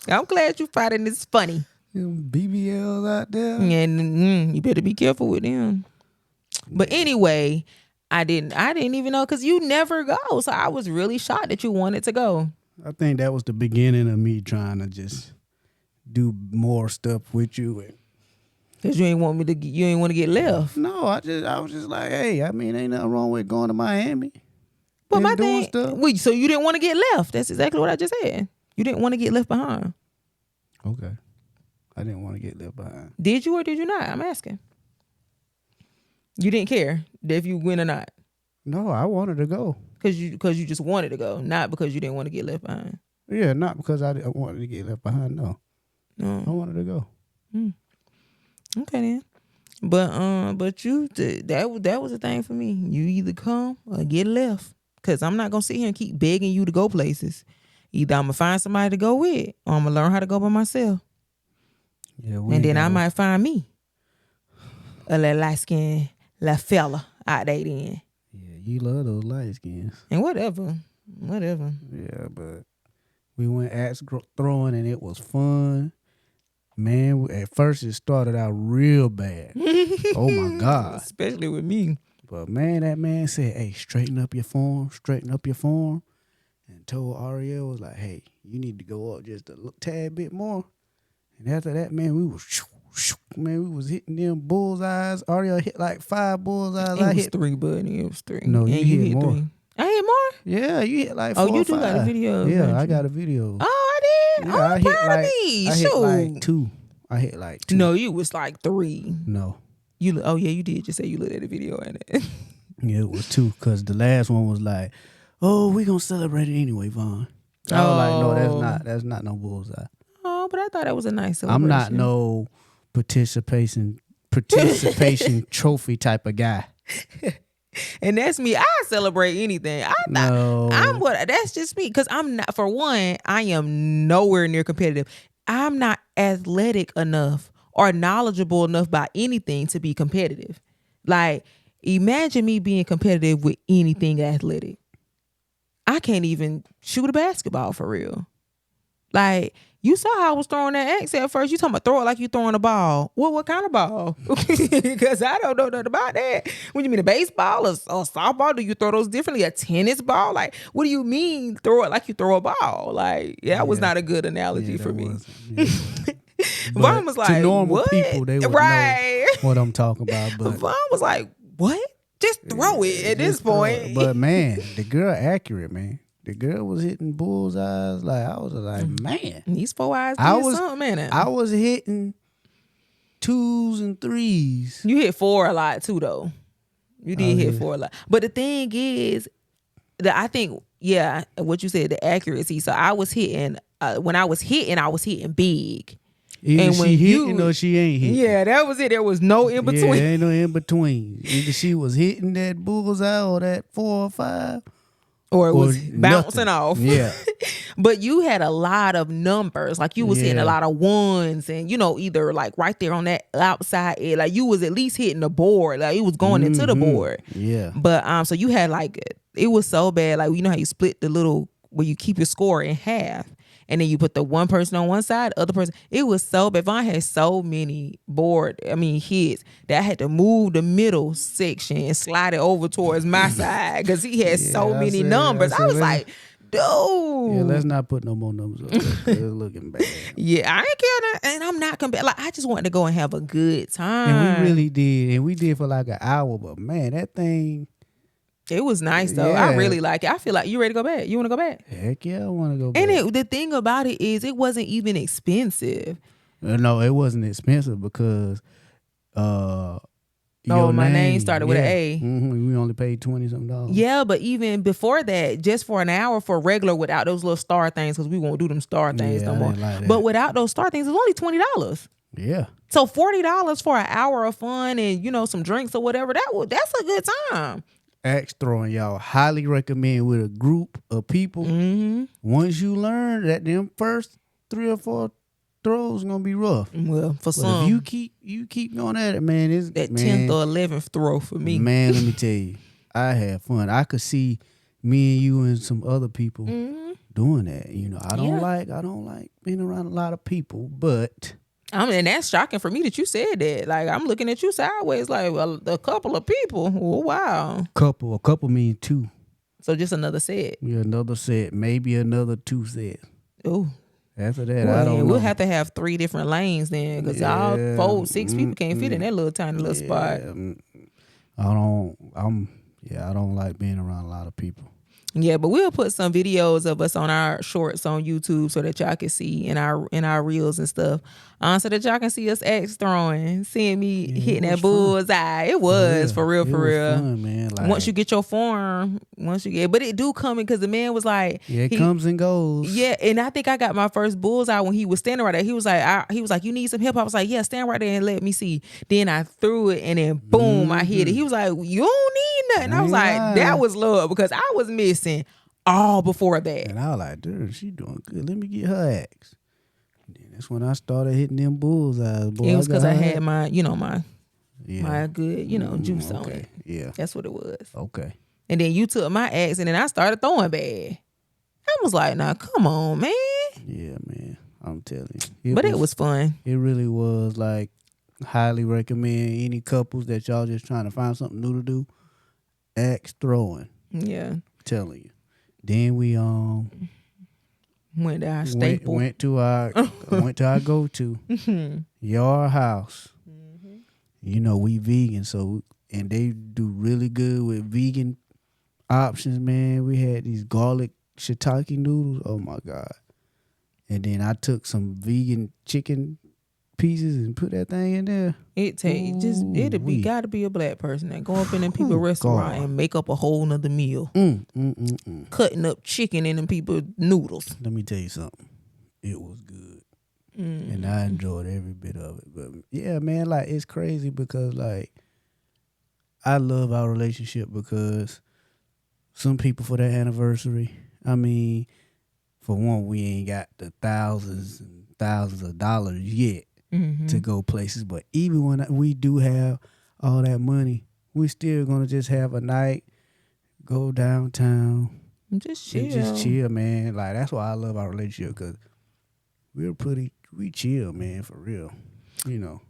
I'm glad you finding this funny. Them BBLs out there. And you better be careful with them. But anyway, I didn't even know because you never go. So I was really shocked that you wanted to go. I think that was the beginning of me trying to just do more stuff with you. Cause you ain't want to get left. No, I was just like, hey, I mean, ain't nothing wrong with going to Miami. But my thing, so you didn't want to get left. That's exactly what I just said. You didn't want to get left behind. Okay. I didn't want to get left behind. Did you or did you not? I'm asking. You didn't care if you went or not. No, I wanted to go. Because you just wanted to go, not because you didn't want to get left behind. Yeah, not because I wanted to get left behind. No, I wanted to go. Okay then, but you that was the thing for me. You either come or get left. Because I'm not gonna sit here and keep begging you to go places. Either I'm gonna find somebody to go with, or I'm gonna learn how to go by myself. Yeah, and then I might find me a little light skinned little fella out there then. Yeah, you love those light skins. And whatever. Yeah, but we went axe throwing and it was fun. Man, at first it started out real bad. Oh my God. Especially with me. But man, that man said, hey, straighten up your form. And told Ariel, was like, hey, you need to go up just a tad bit more. And after that, man, we was hitting them bullseyes. Ariel hit like 5 bullseyes. It was 3, buddy. It was 3. No, you hit more. 3. I hit more? Yeah, you hit like 4 or 5. Oh, you do got a video? Yeah, I got a video. Oh, I did? Yeah, I'm proud of me. I hit like 2. I hit like 2. No, you was like 3. No. Oh, yeah, you did just say you looked at the video and it. Yeah, it was 2 because the last one was like, oh, we going to celebrate it anyway, Vaughn. I was like, no, that's not no bullseye. Oh, but I thought that was a nice celebration. I'm not no participation trophy type of guy. And that's me. I celebrate anything. That's just me. Because I'm not, for one, I am nowhere near competitive. I'm not athletic enough or knowledgeable enough about anything to be competitive. Like, imagine me being competitive with anything athletic. I can't even shoot a basketball for real. Like, you saw how I was throwing that X at first. You talking about throw it like you throwing a ball. What kind of ball? Because I don't know nothing about that. What do you mean, a baseball or softball? Do you throw those differently? A tennis ball? Like, what do you mean throw it like you throw a ball? Like, that was not a good analogy for me. Vaughn was like, to normal what? people, they would know what I'm talking about. But Vaughn was like, what? Just throw it at this point. But man, the girl accurate, man. The girl was hitting bullseyes. Like, I was like, man. These 4 eyes did something, man. I was hitting 2s and 3s. You hit 4 a lot too, though. You did hit 4 a lot. But the thing is, that I think, what you said, the accuracy. So I was hitting, when I was hitting big. Either she hitting or she ain't hitting. Yeah, that was it. There was no in between. Yeah, there ain't no in between. Either she was hitting that bullseye or that 4 or 5. Or it was bouncing nothing. off. Yeah. But you had a lot of numbers. Like, you was hitting a lot of 1s and, either like right there on that outside edge. Like, you was at least hitting the board. Like, it was going into the board. Yeah. But so you had like, it was so bad. Like, you know how you split the little, where you keep your score in half. And then you put the one person on one side, the other person. It was so bad. Vaughn had so many hits that I had to move the middle section and slide it over towards my side because he had so many numbers. I was like, dude. Yeah, let's not put no more numbers up there. It's looking bad. Yeah, I ain't caring. And I'm not comparing. Like, I just wanted to go and have a good time. And we really did. And we did for like an hour. But man, that thing. It was nice though. Yeah. I really like it. I feel like you ready to go back. You want to go back? Heck yeah, I want to go back. And the thing about it is, it wasn't even expensive. No, it wasn't expensive because my name started with an A. Mm-hmm, we only paid $20-something. Yeah, but even before that, just for an hour for regular without those little star things, because we won't do them star things no more. Like but without those star things, it was only $20. Yeah. So $40 for an hour of fun and some drinks or whatever, that's a good time. Axe throwing, y'all highly recommend with a group of people. Mm-hmm. Once you learn that them first 3 or 4 throws gonna be rough. Well, for some, if you keep going at it, man, it's that 10th or 11th throw for me. Man, let me tell you, I had fun. I could see me and you and some other people doing that. I don't like being around a lot of people, but. And that's shocking for me that you said that. Like, I'm looking at you sideways, like, well, a couple of people. Oh, wow. A couple means 2. So just another set. Yeah, another set, maybe another 2 sets. Oh. After that, I don't know. We'll have to have 3 different lanes then, because all 4, 6 people can't fit in that little tiny little spot. I don't like being around a lot of people. Yeah, but we'll put some videos of us on our shorts on YouTube so that y'all can see in our reels and stuff. So that y'all can see us axe throwing, seeing me hitting that bullseye. It was for real. Fun, man. Like, once you get your form, but it do come in because the man was like, it comes and goes. Yeah, and I think I got my first bullseye when he was standing right there. He was like, you need some help? I was like, yeah, stand right there and let me see. Then I threw it and then boom, I hit it. He was like, you don't need nothing. I was like, that was love because I was missing all before that. And I was like, dude, she doing good. Let me get her axe. That's when I started hitting them bullseyes. Boy, it was because I had my good, juice on it. Yeah. That's what it was. Okay. And then you took my axe and then I started throwing bad. I was like, nah, come on, man. Yeah, man. I'm telling you. It was fun. It really was. Like, highly recommend any couples that y'all just trying to find something new to do. Axe throwing. Yeah. I'm telling you. Then we went to our staple. Went to our go-to Yard House. We vegan, and they do really good with vegan options, man. We had these garlic shiitake noodles. Oh my God. And then I took some vegan chicken pieces and put that thing in there. Gotta be a black person that go up in them people's restaurant and make up a whole nother meal. Cutting up chicken in them people's noodles. Let me tell you something. It was good. And I enjoyed every bit of it. But yeah, man, like, it's crazy because, like, I love our relationship because some people for their anniversary, I mean, for one, we ain't got the thousands and thousands of dollars yet Mm-hmm. to go places. But even when we do have all that money, we still gonna just have a night, go downtown, Just and just chill. chill, man. Like that's why I love our relationship because we chill, man, for real. You know.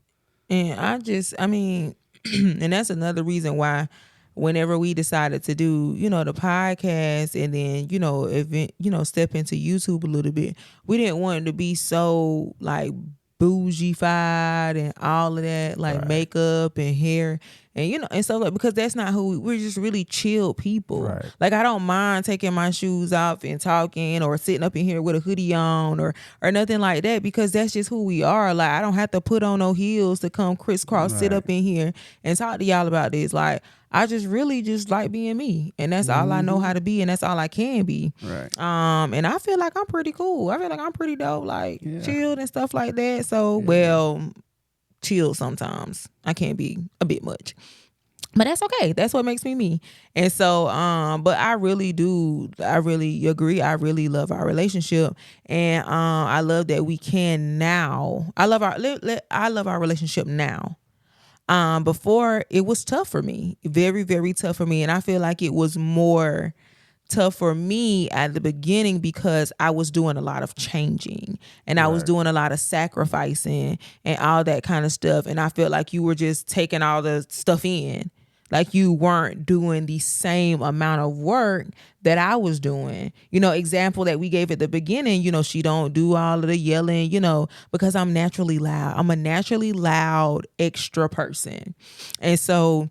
And I mean, and that's another reason why whenever we decided to do, the podcast and then, step into YouTube a little bit, we didn't want it to be so like bougie-fied and all of that, like Right. makeup and hair and, and stuff like, because that's not who we're just really chill people. Right. Like I don't mind taking my shoes off and talking or sitting up in here with a hoodie on or nothing like that because that's just who we are. Like I don't have to put on no heels to come crisscross sit Right. up in here and talk to y'all about this. Like I just really just like being me, and that's all I know how to be, and that's all I can be. Right. And I feel like I'm pretty cool. I feel like I'm pretty dope, like chilled and stuff like that. So chilled sometimes. I can't be a bit much. But that's okay. That's what makes me me. And so, but I really agree. I really love our relationship. And I love that we can now. I love our relationship now. Before it was tough for me. Very, very tough for me. And I feel like it was more tough for me at the beginning because I was doing a lot of changing and I was doing a lot of sacrificing and all that kind of stuff. And I felt like you were just taking all the stuff in. Like you weren't doing the same amount of work that I was doing. Example that we gave at the beginning, she don't do all of the yelling, because I'm naturally loud. I'm a naturally loud, extra person. And so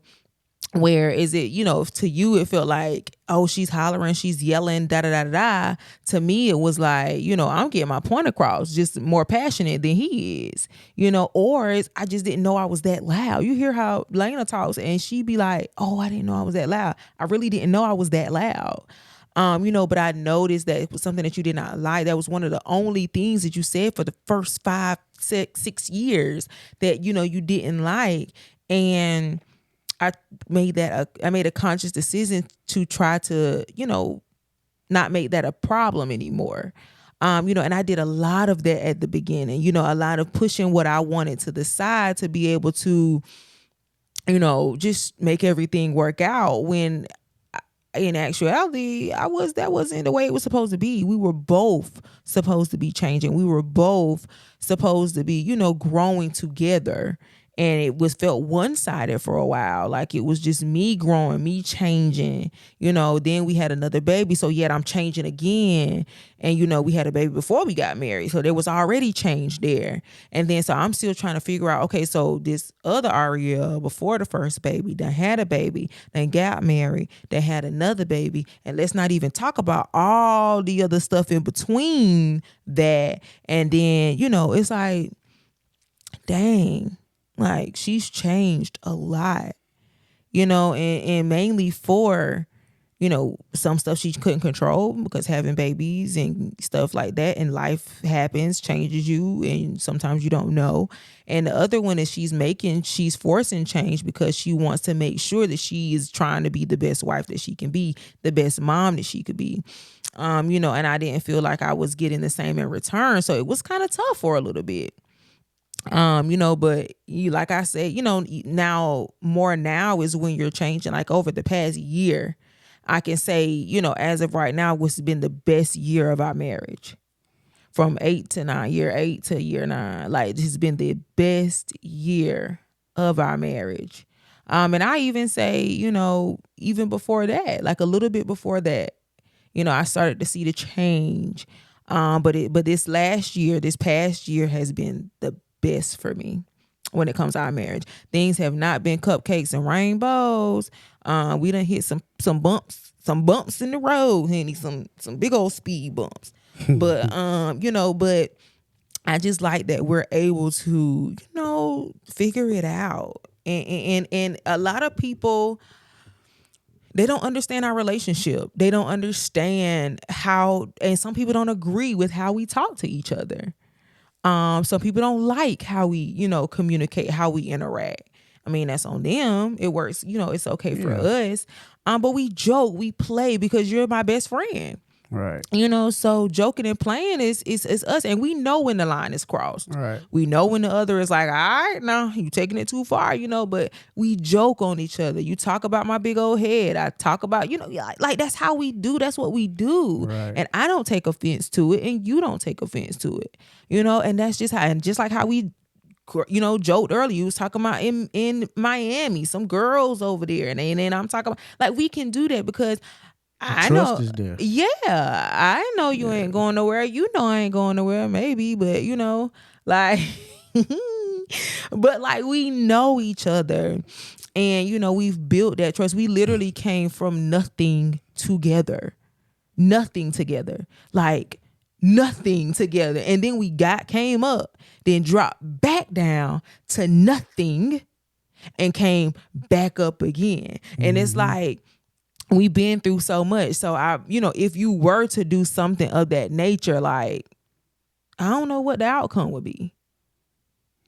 where is it, to you, it felt like, oh, she's hollering, she's yelling, da da da da. To me, it was like, I'm getting my point across, just more passionate than he is, or I just didn't know I was that loud. You hear how Lena talks and she be like, oh, I didn't know I was that loud. I really didn't know I was that loud. But I noticed that it was something that you did not like. That was one of the only things that you said for the first 5, 6 years that, you didn't like. And I made a conscious decision to try to, not make that a problem anymore. And I did a lot of that at the beginning, a lot of pushing what I wanted to the side to be able to, just make everything work out when in actuality, that wasn't the way it was supposed to be. We were both supposed to be changing. We were both supposed to be, growing together. And it felt one-sided for a while. Like it was just me growing, me changing, then we had another baby. So yet I'm changing again. And, we had a baby before we got married. So there was already change there. And then, so I'm still trying to figure out, okay, so this other Aria before the first baby, that had a baby, then got married, that had another baby. And let's not even talk about all the other stuff in between that. And then, it's like, dang. Like she's changed a lot, and mainly for, some stuff she couldn't control because having babies and stuff like that, and life happens, changes you, and sometimes you don't know. And the other one is she's forcing change because she wants to make sure that she is trying to be the best wife that she can be, the best mom that she could be. And I didn't feel like I was getting the same in return. So it was kind of tough for a little bit. But like I said, now is when you're changing. Like over the past year, I can say, as of right now, what's been the best year of our marriage from year 8 to year 9. Like this has been the best year of our marriage. And I even say, even before that, like a little bit before that, I started to see the change. But this past year has been the best for me when it comes to our marriage. Things have not been cupcakes and rainbows. We done hit some bumps in the road, honey, some big old speed bumps. But but I just like that we're able to, figure it out. And a lot of people, they don't understand our relationship. They don't understand how, and some people don't agree with how we talk to each other. Some people don't like how we, communicate, how we interact. I mean, that's on them. It works, it's okay for us. But we joke, we play because you're my best friend. Right. So joking and playing is us, and we know when the line is crossed. Right. We know when the other is like, all right, now you taking it too far, but we joke on each other. You talk about my big old head. I talk about, like that's how we do. That's what we do. Right. And I don't take offense to it, and you don't take offense to it. And that's just how, and just like how we joked earlier, you was talking about in Miami, some girls over there, and then I'm talking about, like, we can do that because I Trust know, is there. yeah, I know you ain't going nowhere. I ain't going nowhere, maybe, but like, but like we know each other, and we've built that trust. We literally came from nothing together, like nothing together, and then we came up, then dropped back down to nothing, and came back up again, and it's like, we've been through so much. So if you were to do something of that nature, like, I don't know what the outcome would be.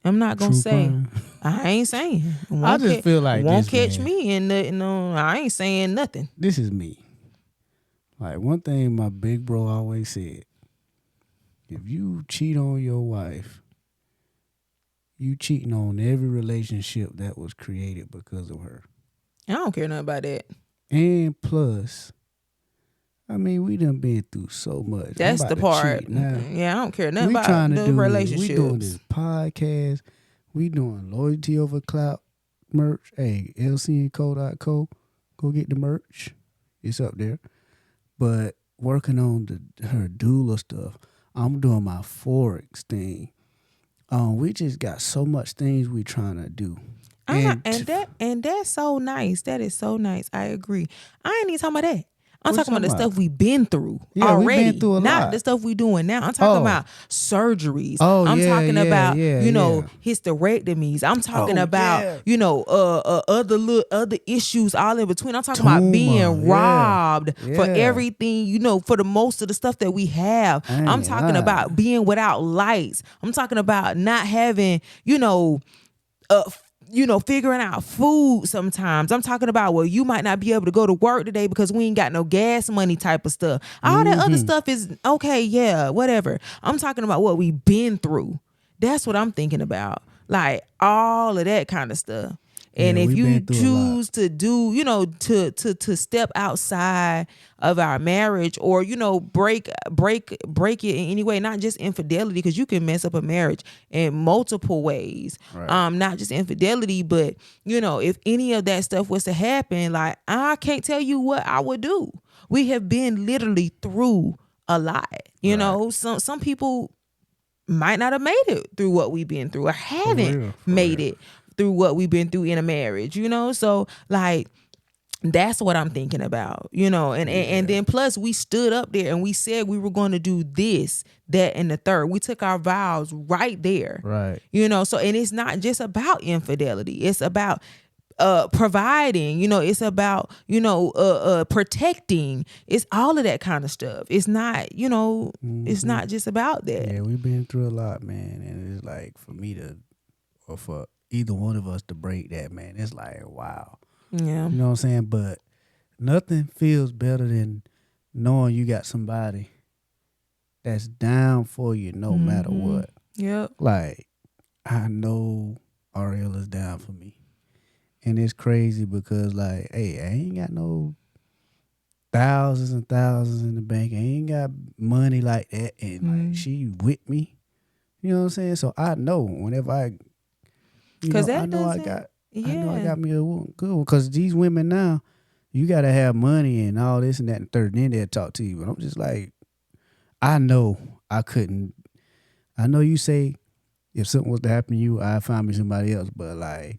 I'm not gonna say. I ain't saying. I just feel like won't this, catch man. me in the. I ain't saying nothing. This is me. Like, one thing my big bro always said: if you cheat on your wife, you cheating on every relationship that was created because of her. I don't care nothing about that. And plus, I mean, we done been through so much. That's the part. Now. Yeah, I don't care nothing about the relationships. We doing this podcast. We doing loyalty over Clout merch. Hey, lcnco.co. Go get the merch. It's up there. But working on her doula stuff. I'm doing my Forex thing. We just got so much things we trying to do. And that's so nice. That is so nice. I agree. I ain't even talking about that. I'm talking about the stuff we've been through already. We've been through a not lot. the stuff we doing now. I'm talking about surgeries. I'm talking about hysterectomies. I'm talking about other issues all in between. I'm talking about being robbed for everything, for the most of the stuff that we have. I'm talking about being without lights. I'm talking about not having, figuring out food sometimes. I'm talking about, well, you might not be able to go to work today because we ain't got no gas money type of stuff. All that other stuff is okay, yeah, whatever. I'm talking about what we've been through. That's what I'm thinking about. Like all of that kind of stuff. And if you choose to do, to step outside of our marriage, or, break it in any way, not just infidelity, because you can mess up a marriage in multiple ways. Right. Not just infidelity, but, if any of that stuff was to happen, like, I can't tell you what I would do. We have been literally through a lot, some people might not have made it through what we've been through, or haven't made it through what we've been through in a marriage, so like, that's what I'm thinking about, and then plus we stood up there and we said we were going to do this, that, and the third. We took our vows right there, right? So, and it's not just about infidelity. It's about providing, it's about, protecting. It's all of that kind of stuff. It's not, it's not just about that. Yeah, we've been through a lot, man. And it's like, for me to, or for either one of us to break that, man, it's like, wow. Yeah. You know what I'm saying? But nothing feels better than knowing you got somebody that's down for you no matter what. Yep. Like, I know Ariel is down for me. And it's crazy because, like, hey, I ain't got no thousands and thousands in the bank. I ain't got money like that. And like, she with me. You know what I'm saying? So I know whenever I got me a good one. Because these women now, you got to have money and all this and that and third. And then they'll talk to you. But I'm just like, I know I couldn't. I know you say if something was to happen to you, I'd find me somebody else. But like,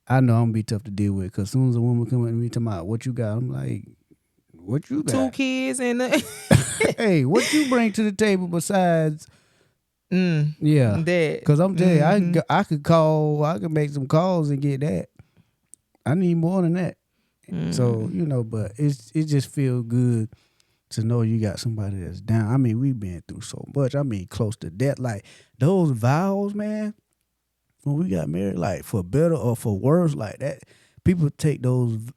I know I'm going to be tough to deal with. Because as soon as a woman come at me talking about what you got, I'm like, what you got? 2 kids and hey, what you bring to the table besides... yeah, because I'm telling you, I could make some calls and get that. I need more than that. So but it just feels good to know you got somebody that's down. I mean, we've been through so much. I mean, close to death. Like those vows, man. When we got married, like for better or for worse, like that. people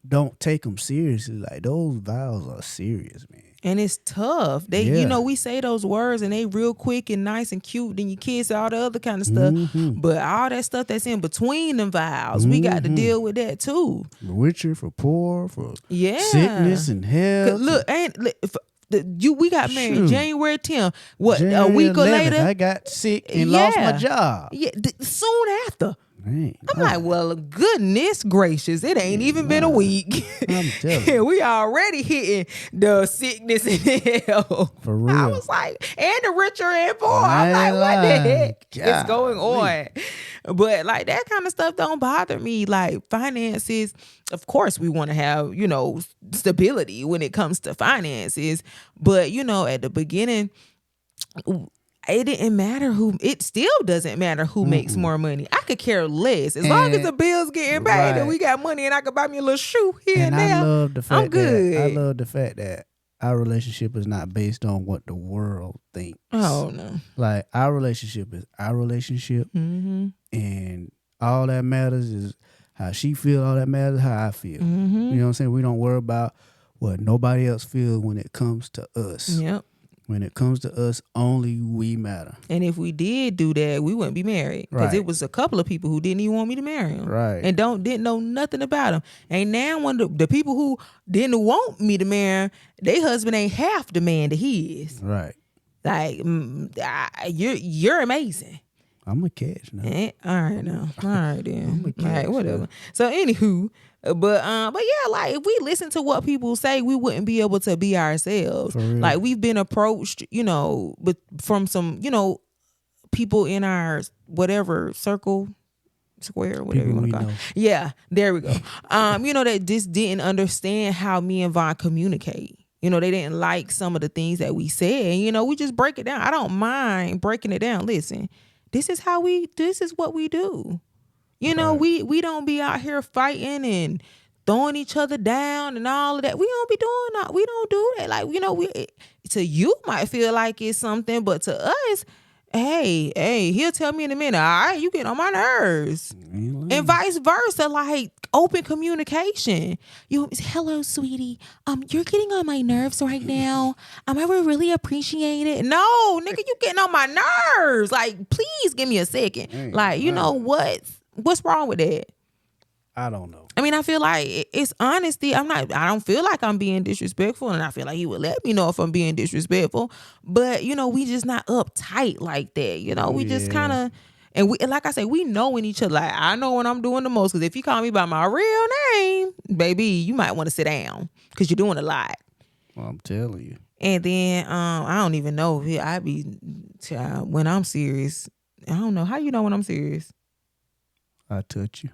don't take them seriously. Like those vows are serious, man. And it's tough. We say those words and they real quick and nice and cute. Then you kiss all the other kind of stuff. Mm-hmm. But all that stuff that's in between them vows, we got to deal with that too. For richer, for poor, for sickness and health. Look, we got married January 10th. A week 11th, later, I got sick and lost my job. Yeah, soon after. Man, I'm like, well, goodness gracious, it ain't even been a week. I'm telling you. We already hitting the sickness and hell. For real. I was like, and the richer and poor. I'm like, what the heck is going on? But like that kind of stuff don't bother me. Like finances, of course we want to have, stability when it comes to finances. But, at the beginning, it still doesn't matter who makes more money. I could care less. As long as the bill's getting paid and we got money and I could buy me a little shoe here and there. I'm good. I love the fact that our relationship is not based on what the world thinks. Oh, no. Like our relationship is our relationship. Mm-hmm. And all that matters is how she feels. All that matters is how I feel. Mm-hmm. You know what I'm saying? We don't worry about what nobody else feels when it comes to us. Yep. When it comes to us, only we matter. And if we did do that, we wouldn't be married. Because it was a couple of people who didn't even want me to marry him. Right. And didn't know nothing about him. And now when the people who didn't want me to marry him, their husband ain't half the man that he is. Right. Like, you're amazing. I'm a catch now. All right now. All right then. All right, whatever. So anywho, but yeah, like if we listen to what people say, we wouldn't be able to be ourselves. Like we've been approached, but from some, people in our whatever circle, square, whatever you want to call it. Yeah, there we go. That just didn't understand how me and Von communicate. They didn't like some of the things that we said. And, we just break it down. I don't mind breaking it down. Listen, this is what we do. We don't be out here fighting and throwing each other down and all of that. We don't be doing that. We don't do that. Like, to you might feel like it's something, but to us, hey, he'll tell me in a minute, all right, you get on my nerves. And vice versa, like open communication. Hello, sweetie. You're getting on my nerves right now. I would really appreciate it. No, nigga, you getting on my nerves. Like, please give me a second. Like, what's wrong with that? I don't know. I feel like it's honesty. I don't feel like I'm being disrespectful, and I feel like he would let me know if I'm being disrespectful. But, we just not uptight like that. We just kind of, and we, like I say, we know in each other. Like, I know when I'm doing the most, because if you call me by my real name, baby, you might want to sit down because you're doing a lot. Well, I'm telling you. And then I don't even know if I be, when I'm serious, I don't know. How you know when I'm serious? I touch you.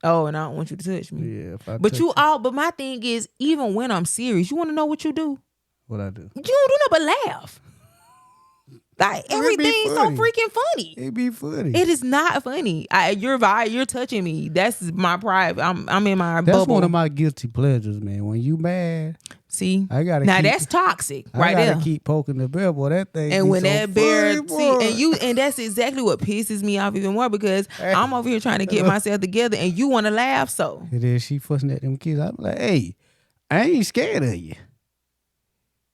Oh, and I don't want you to touch me. Yeah, if I but touch you all. But my thing is, even when I'm serious, you want to know what you do? What I do? You don't do nothing but laugh. Like everything's so freaking funny. It be funny. It is not funny. You're touching me. That's my private. I'm in my bubble. That's one of my guilty pleasures, man. When you mad, see, I gotta. Now that's toxic, right there. I gotta keep poking the bear, boy. That thing. And when so that bear, funny, and that's exactly what pisses me off even more because I'm over here trying to get myself together, and you want to laugh. So and then she fussing at them kids. I'm like, hey, I ain't scared of you.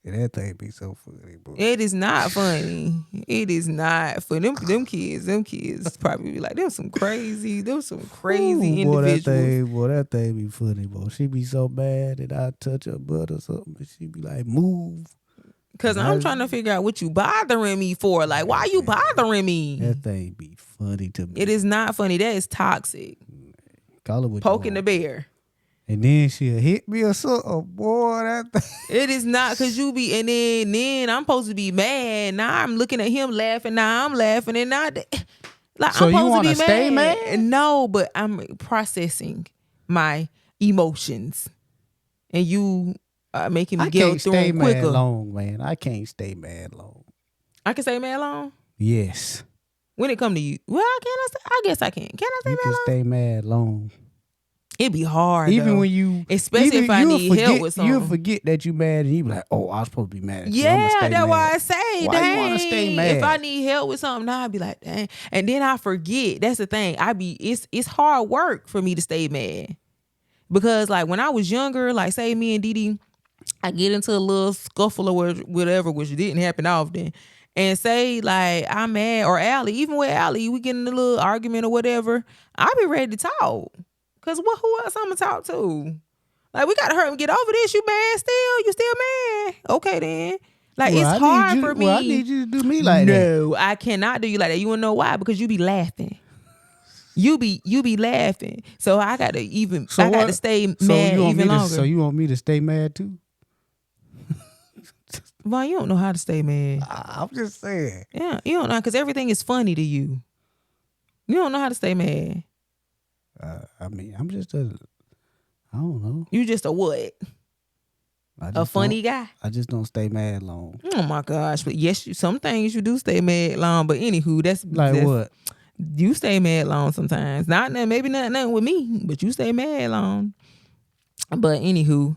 And that thing be so funny, boy. It is not funny. It is not for them kids probably be like, them some crazy individuals. That thing be funny, boy. She be so mad that I touch her butt or something, and she be like, move. Cause I'm trying to figure out what you bothering me for. Like, why you bothering me? That thing be funny to me. It is not funny. That is toxic. Call it what poking the bear. And then she'll hit me or something. Boy, that thing. It is not because you be, and then I'm supposed to be mad. Now I'm looking at him laughing. Now I'm laughing. And now, like, so I'm supposed you want to be stay mad? No, but I'm processing my emotions. And you are making me get through them quicker. I can't stay mad long, man. I can't stay mad long. I can stay mad long? Yes. When it come to you. Well, I guess I can. Can I stay mad long? You can stay mad long. It be hard, even though. When you, especially if I need help with something. You'll forget that you mad, and you be like, "Oh, I was supposed to be mad." Yeah, that's why I say, why dang. You want to stay mad? If I need help with something, now I'd be like, dang, and then I forget. That's the thing. It's hard work for me to stay mad. Because like when I was younger, like say me and Didi, I get into a little scuffle or whatever, which didn't happen often. And say like I'm mad, or Allie, even with Allie, we get in a little argument or whatever, I'll be ready to talk. Cause who else I'm gonna talk to? Like we gotta hurry and get over this. You mad still? You still mad? Okay then. Like it's hard for me. Well, I need you to do me like that. No, I cannot do you like that. You wanna know why? Because you be laughing. You be laughing. So I gotta stay mad even longer. So you want me to stay mad too? Vaughn, you don't know how to stay mad. I'm just saying. Yeah, you don't know, because everything is funny to you. You don't know how to stay mad. I mean, I'm just I don't know. You just a what? A funny guy? I just don't stay mad long. Oh my gosh. But yes, some things you do stay mad long. But anywho, that's what? You stay mad long sometimes. Maybe nothing with me, but you stay mad long. But anywho,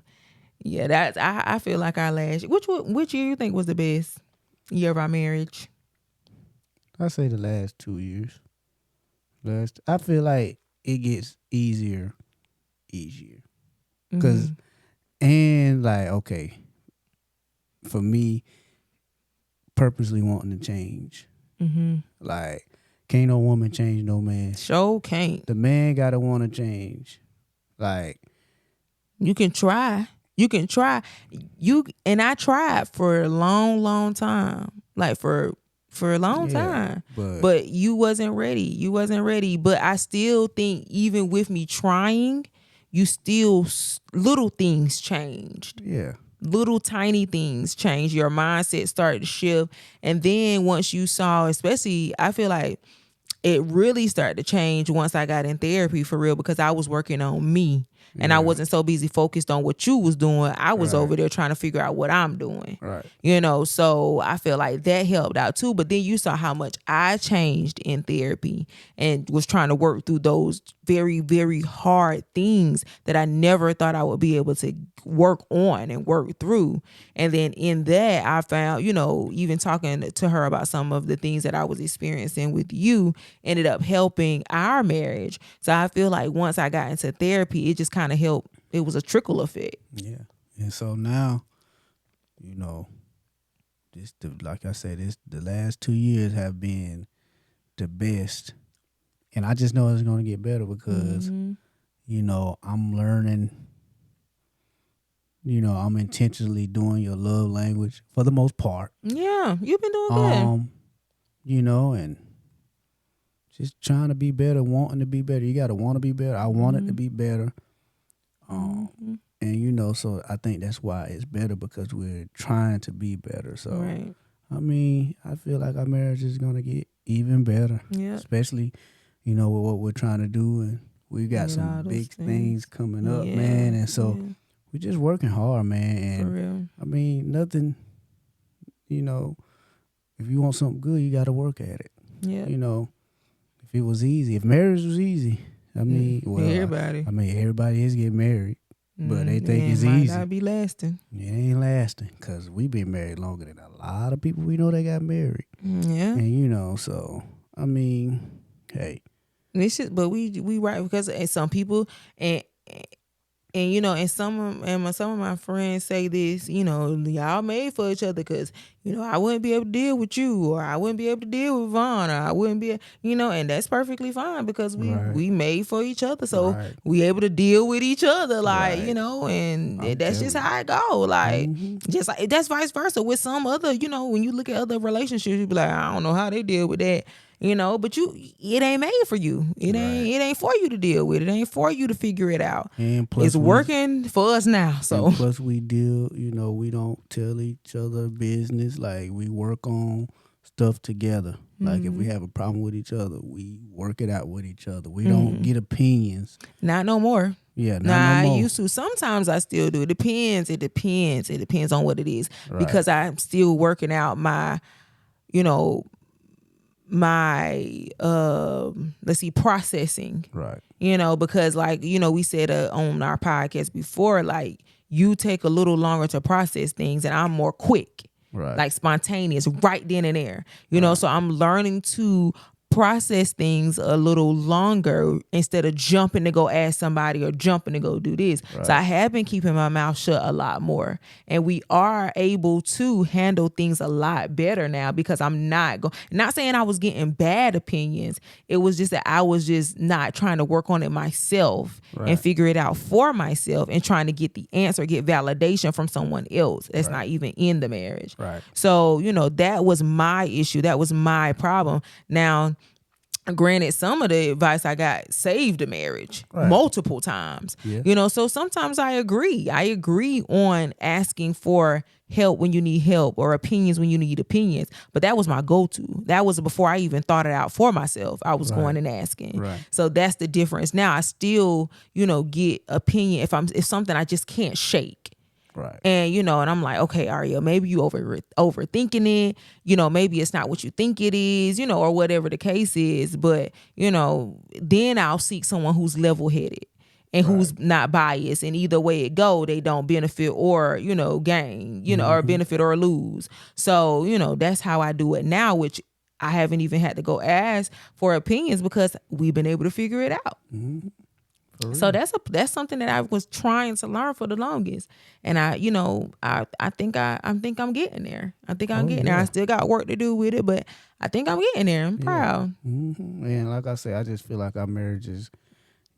yeah, that's I feel like our last year. Which year you think was the best year of our marriage? I say the last 2 years. I feel like it gets easier each year. Cause and like, okay, for me, purposely wanting to change. Like, can't no woman change no man. Sure can't. The man gotta want to change. Like, you can try. You can try. And I tried for a long time. Like for a long time. But you wasn't ready. You wasn't ready. But I still think even with me trying, you still little things changed. Yeah. Little tiny things changed. Your mindset started to shift. And then once you saw, especially, I feel like it really started to change once I got in therapy for real, because I was working on me. And I wasn't so busy focused on what you was doing. I was over there trying to figure out what I'm doing. Right. You know, so I feel like that helped out too. But then you saw how much I changed in therapy and was trying to work through those very, very hard things that I never thought I would be able to work on and work through. And then in that, I found, you know, even talking to her about some of the things that I was experiencing with you ended up helping our marriage. So I feel like once I got into therapy, it just kind of helped. It was a trickle effect. Yeah. And so now, you know, like I said, the last 2 years have been the best. And I just know it's going to get better because, you know, I'm learning, you know, I'm intentionally doing your love language for the most part. Yeah, you've been doing good. You know, and just trying to be better, wanting to be better. You got to want to be better. I want it to be better. And, you know, so I think that's why it's better, because we're trying to be better. So, I mean, I feel like our marriage is going to get even better. Yeah. Especially, you know, with what we're trying to do. And we got some big things coming up, man. And so we're just working hard, man. And for real. I mean, nothing, you know, if you want something good, you got to work at it. Yeah. You know, if it was easy, if marriage was easy, I mean, everybody is getting married, but they think it's easy. Might not be lasting. It ain't lasting, because we've been married longer than a lot of people we know that got married. Yeah. And, you know, so, I mean, hey. But we right, because some people, and you know, and some of my friends say this, you know, y'all made for each other, because, you know, I wouldn't be able to deal with you, or I wouldn't be able to deal with Vaughn, or I wouldn't be, you know, and that's perfectly fine, because we made for each other, so we able to deal with each other, like, you know, and that's just how it go, like, just like that's vice versa with some other, you know, when you look at other relationships, you be like, I don't know how they deal with that. You know, but it ain't made for you. It ain't for you to deal with. It ain't for you to figure it out. And plus, it's working for us now. So plus we deal, you know, we don't tell each other business. Like, we work on stuff together. Like, if we have a problem with each other, we work it out with each other. We don't get opinions. Not no more. Yeah, no more. I used to. Sometimes I still do. It depends. It depends on what it is. Because I'm still working out my, you know, my processing, right? You know, because, like, you know, we said on our podcast before, like, you take a little longer to process things, and I'm more quick, like spontaneous, right then and there, you know. So I'm learning to process things a little longer instead of jumping to go ask somebody or jumping to go do this. Right. So I have been keeping my mouth shut a lot more, and we are able to handle things a lot better now because I'm not saying I was getting bad opinions. It was just that I was just not trying to work on it myself and figure it out for myself and trying to get the answer, get validation from someone else that's not even in the marriage. Right. So, that was my issue. That was my problem. Now, granted, some of the advice I got saved a marriage multiple times. Yeah. So sometimes I agree. I agree on asking for help when you need help or opinions when you need opinions. But that was my go-to. That was before I even thought it out for myself. I was going and asking. Right. So that's the difference. Now I still, get opinion if something I just can't shake. Right. And, and I'm like, okay, Aria, maybe you overthinking it. Maybe it's not what you think it is, or whatever the case is. But, then I'll seek someone who's level-headed and who's not biased. And either way it go, they don't benefit or, gain, or benefit or lose. So, that's how I do it now, which I haven't even had to go ask for opinions because we've been able to figure it out. Mm-hmm. So that's something that I was trying to learn for the longest, and I think I'm getting there. I think I'm getting there. I still got work to do with it, but I think I'm getting there. I'm proud. Mm-hmm. And like I said, I just feel like our marriage is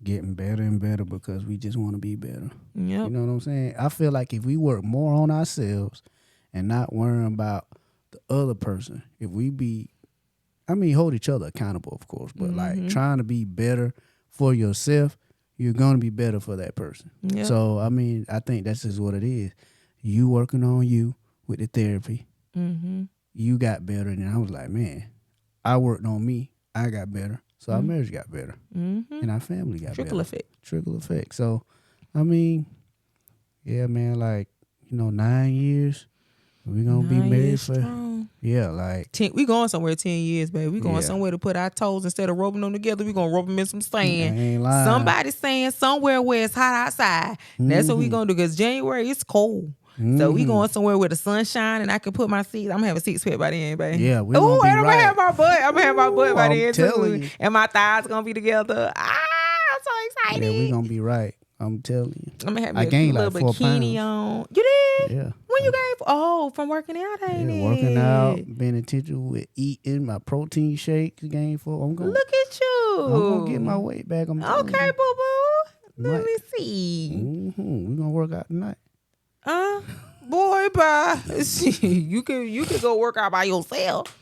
getting better and better because we just want to be better. Yep. You know what I'm saying? I feel like if we work more on ourselves and not worrying about the other person, if we hold each other accountable, of course, but like trying to be better for yourself, you're going to be better for that person. Yep. So, I think that's just what it is. You working on you with the therapy. Mm-hmm. You got better. And I was like, man, I worked on me. I got better. So our marriage got better. Mm-hmm. And our family got Trickle better. effect. Trickle effect. So, yeah, man, 9 years. We're going to be married for... Strong. Yeah, like... 10, we going somewhere 10 years, baby. We going somewhere to put our toes instead of rubbing them together. We going to rub them in some sand. I ain't lying. Somebody's saying somewhere where it's hot outside. That's what we going to do because January, it's cold. So we going somewhere where the sun shine and I can put my seat. I'm going to have a six pack by then, baby. Yeah, we're going to be and I'm going to have my butt. I'm going to have my butt by then, telling too. you. And my thighs going to be together. I'm so excited. Yeah, we're going to be right. I'm telling you. I'm going to have I gained little like 4 bikini pounds. on. You did? Yeah. When you gained? Oh, from working out, ain't it? Working out, being intentional with eating, my protein shakes, gained 4. Look at you. I'm going to get my weight back. I'm telling okay, you. boo-boo. Let me see. Mm-hmm. We're going to work out tonight. Boy, bye. you can go work out by yourself.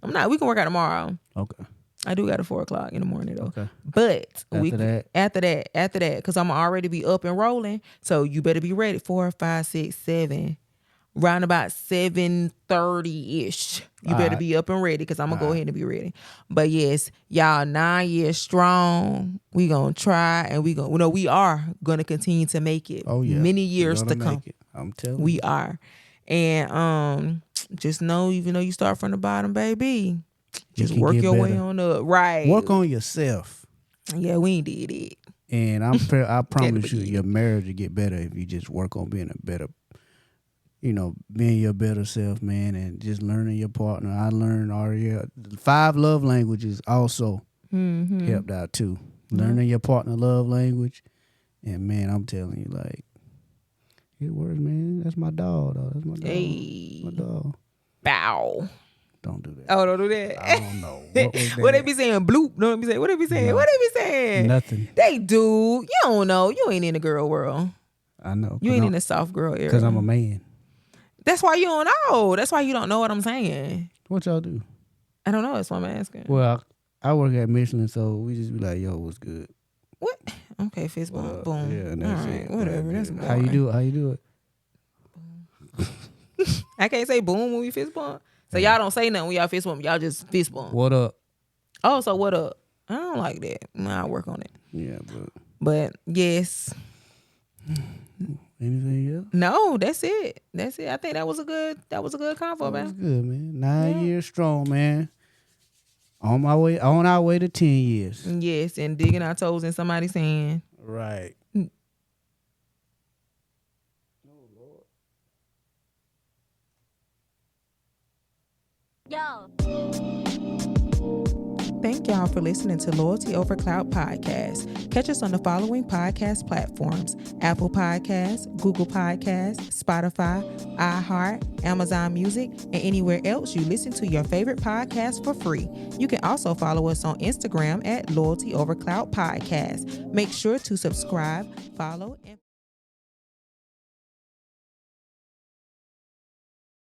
We can work out tomorrow. Okay. I do got a 4:00 in the morning though. Okay. But After that, because I'm already be up and rolling. So you better be ready. 4, 5, 6, 7. Round about 7:30-ish. You better be up and ready because I'm gonna go ahead and be ready. But yes, y'all, 9 years strong. We gonna try and we are gonna continue to make it. Oh yeah. Many years to come. I'm telling you. We are. And just know, even though you start from the bottom, baby, just work your way on up. Right. Work on yourself. Yeah, we ain't did it. And I promise you, your marriage will get better if you just work on being a better, being your better self, man, and just learning your partner. I learned already 5 love languages also helped out too. Learning your partner love language. And man, I'm telling you, like, it works, man. That's my dog, though. That's my dog. Hey. My dog. Bow. Don't do that. Oh, don't do that. I don't know. What was that? What they be saying? Bloop. What they be saying? No. What they be saying? Nothing. They do. You don't know. You ain't in the girl world. I know. You ain't in the soft girl area. Because I'm a man. That's why you don't know. That's why you don't know what I'm saying. What y'all do? I don't know. That's why I'm asking. Well, I work at Michelin, so we just be like, yo, what's good? What? Okay, fist bump. Boom. Yeah, and that's all right, it. whatever. That's How you do it? How you do it? I can't say boom when we fist bump. So y'all don't say nothing when y'all fist bump. Y'all just fist bump. What up? Oh, so what up? I don't like that. I'll work on it. Yeah, But yes. Anything else? No, that's it. That's it. I think that was a good convo, man. That was good, man. 9 years strong, man. On our way to 10 years. Yes, and digging our toes in somebody's hand. Right. Yo. thank y'all for listening to Loyalty Over Clout podcast. Catch us on the following podcast platforms: Apple Podcasts, Google Podcasts, Spotify, iHeart, Amazon Music, and anywhere else you listen to your favorite podcast for free. You can also follow us on Instagram at Loyalty Over Clout Podcast. Make sure to subscribe, follow, and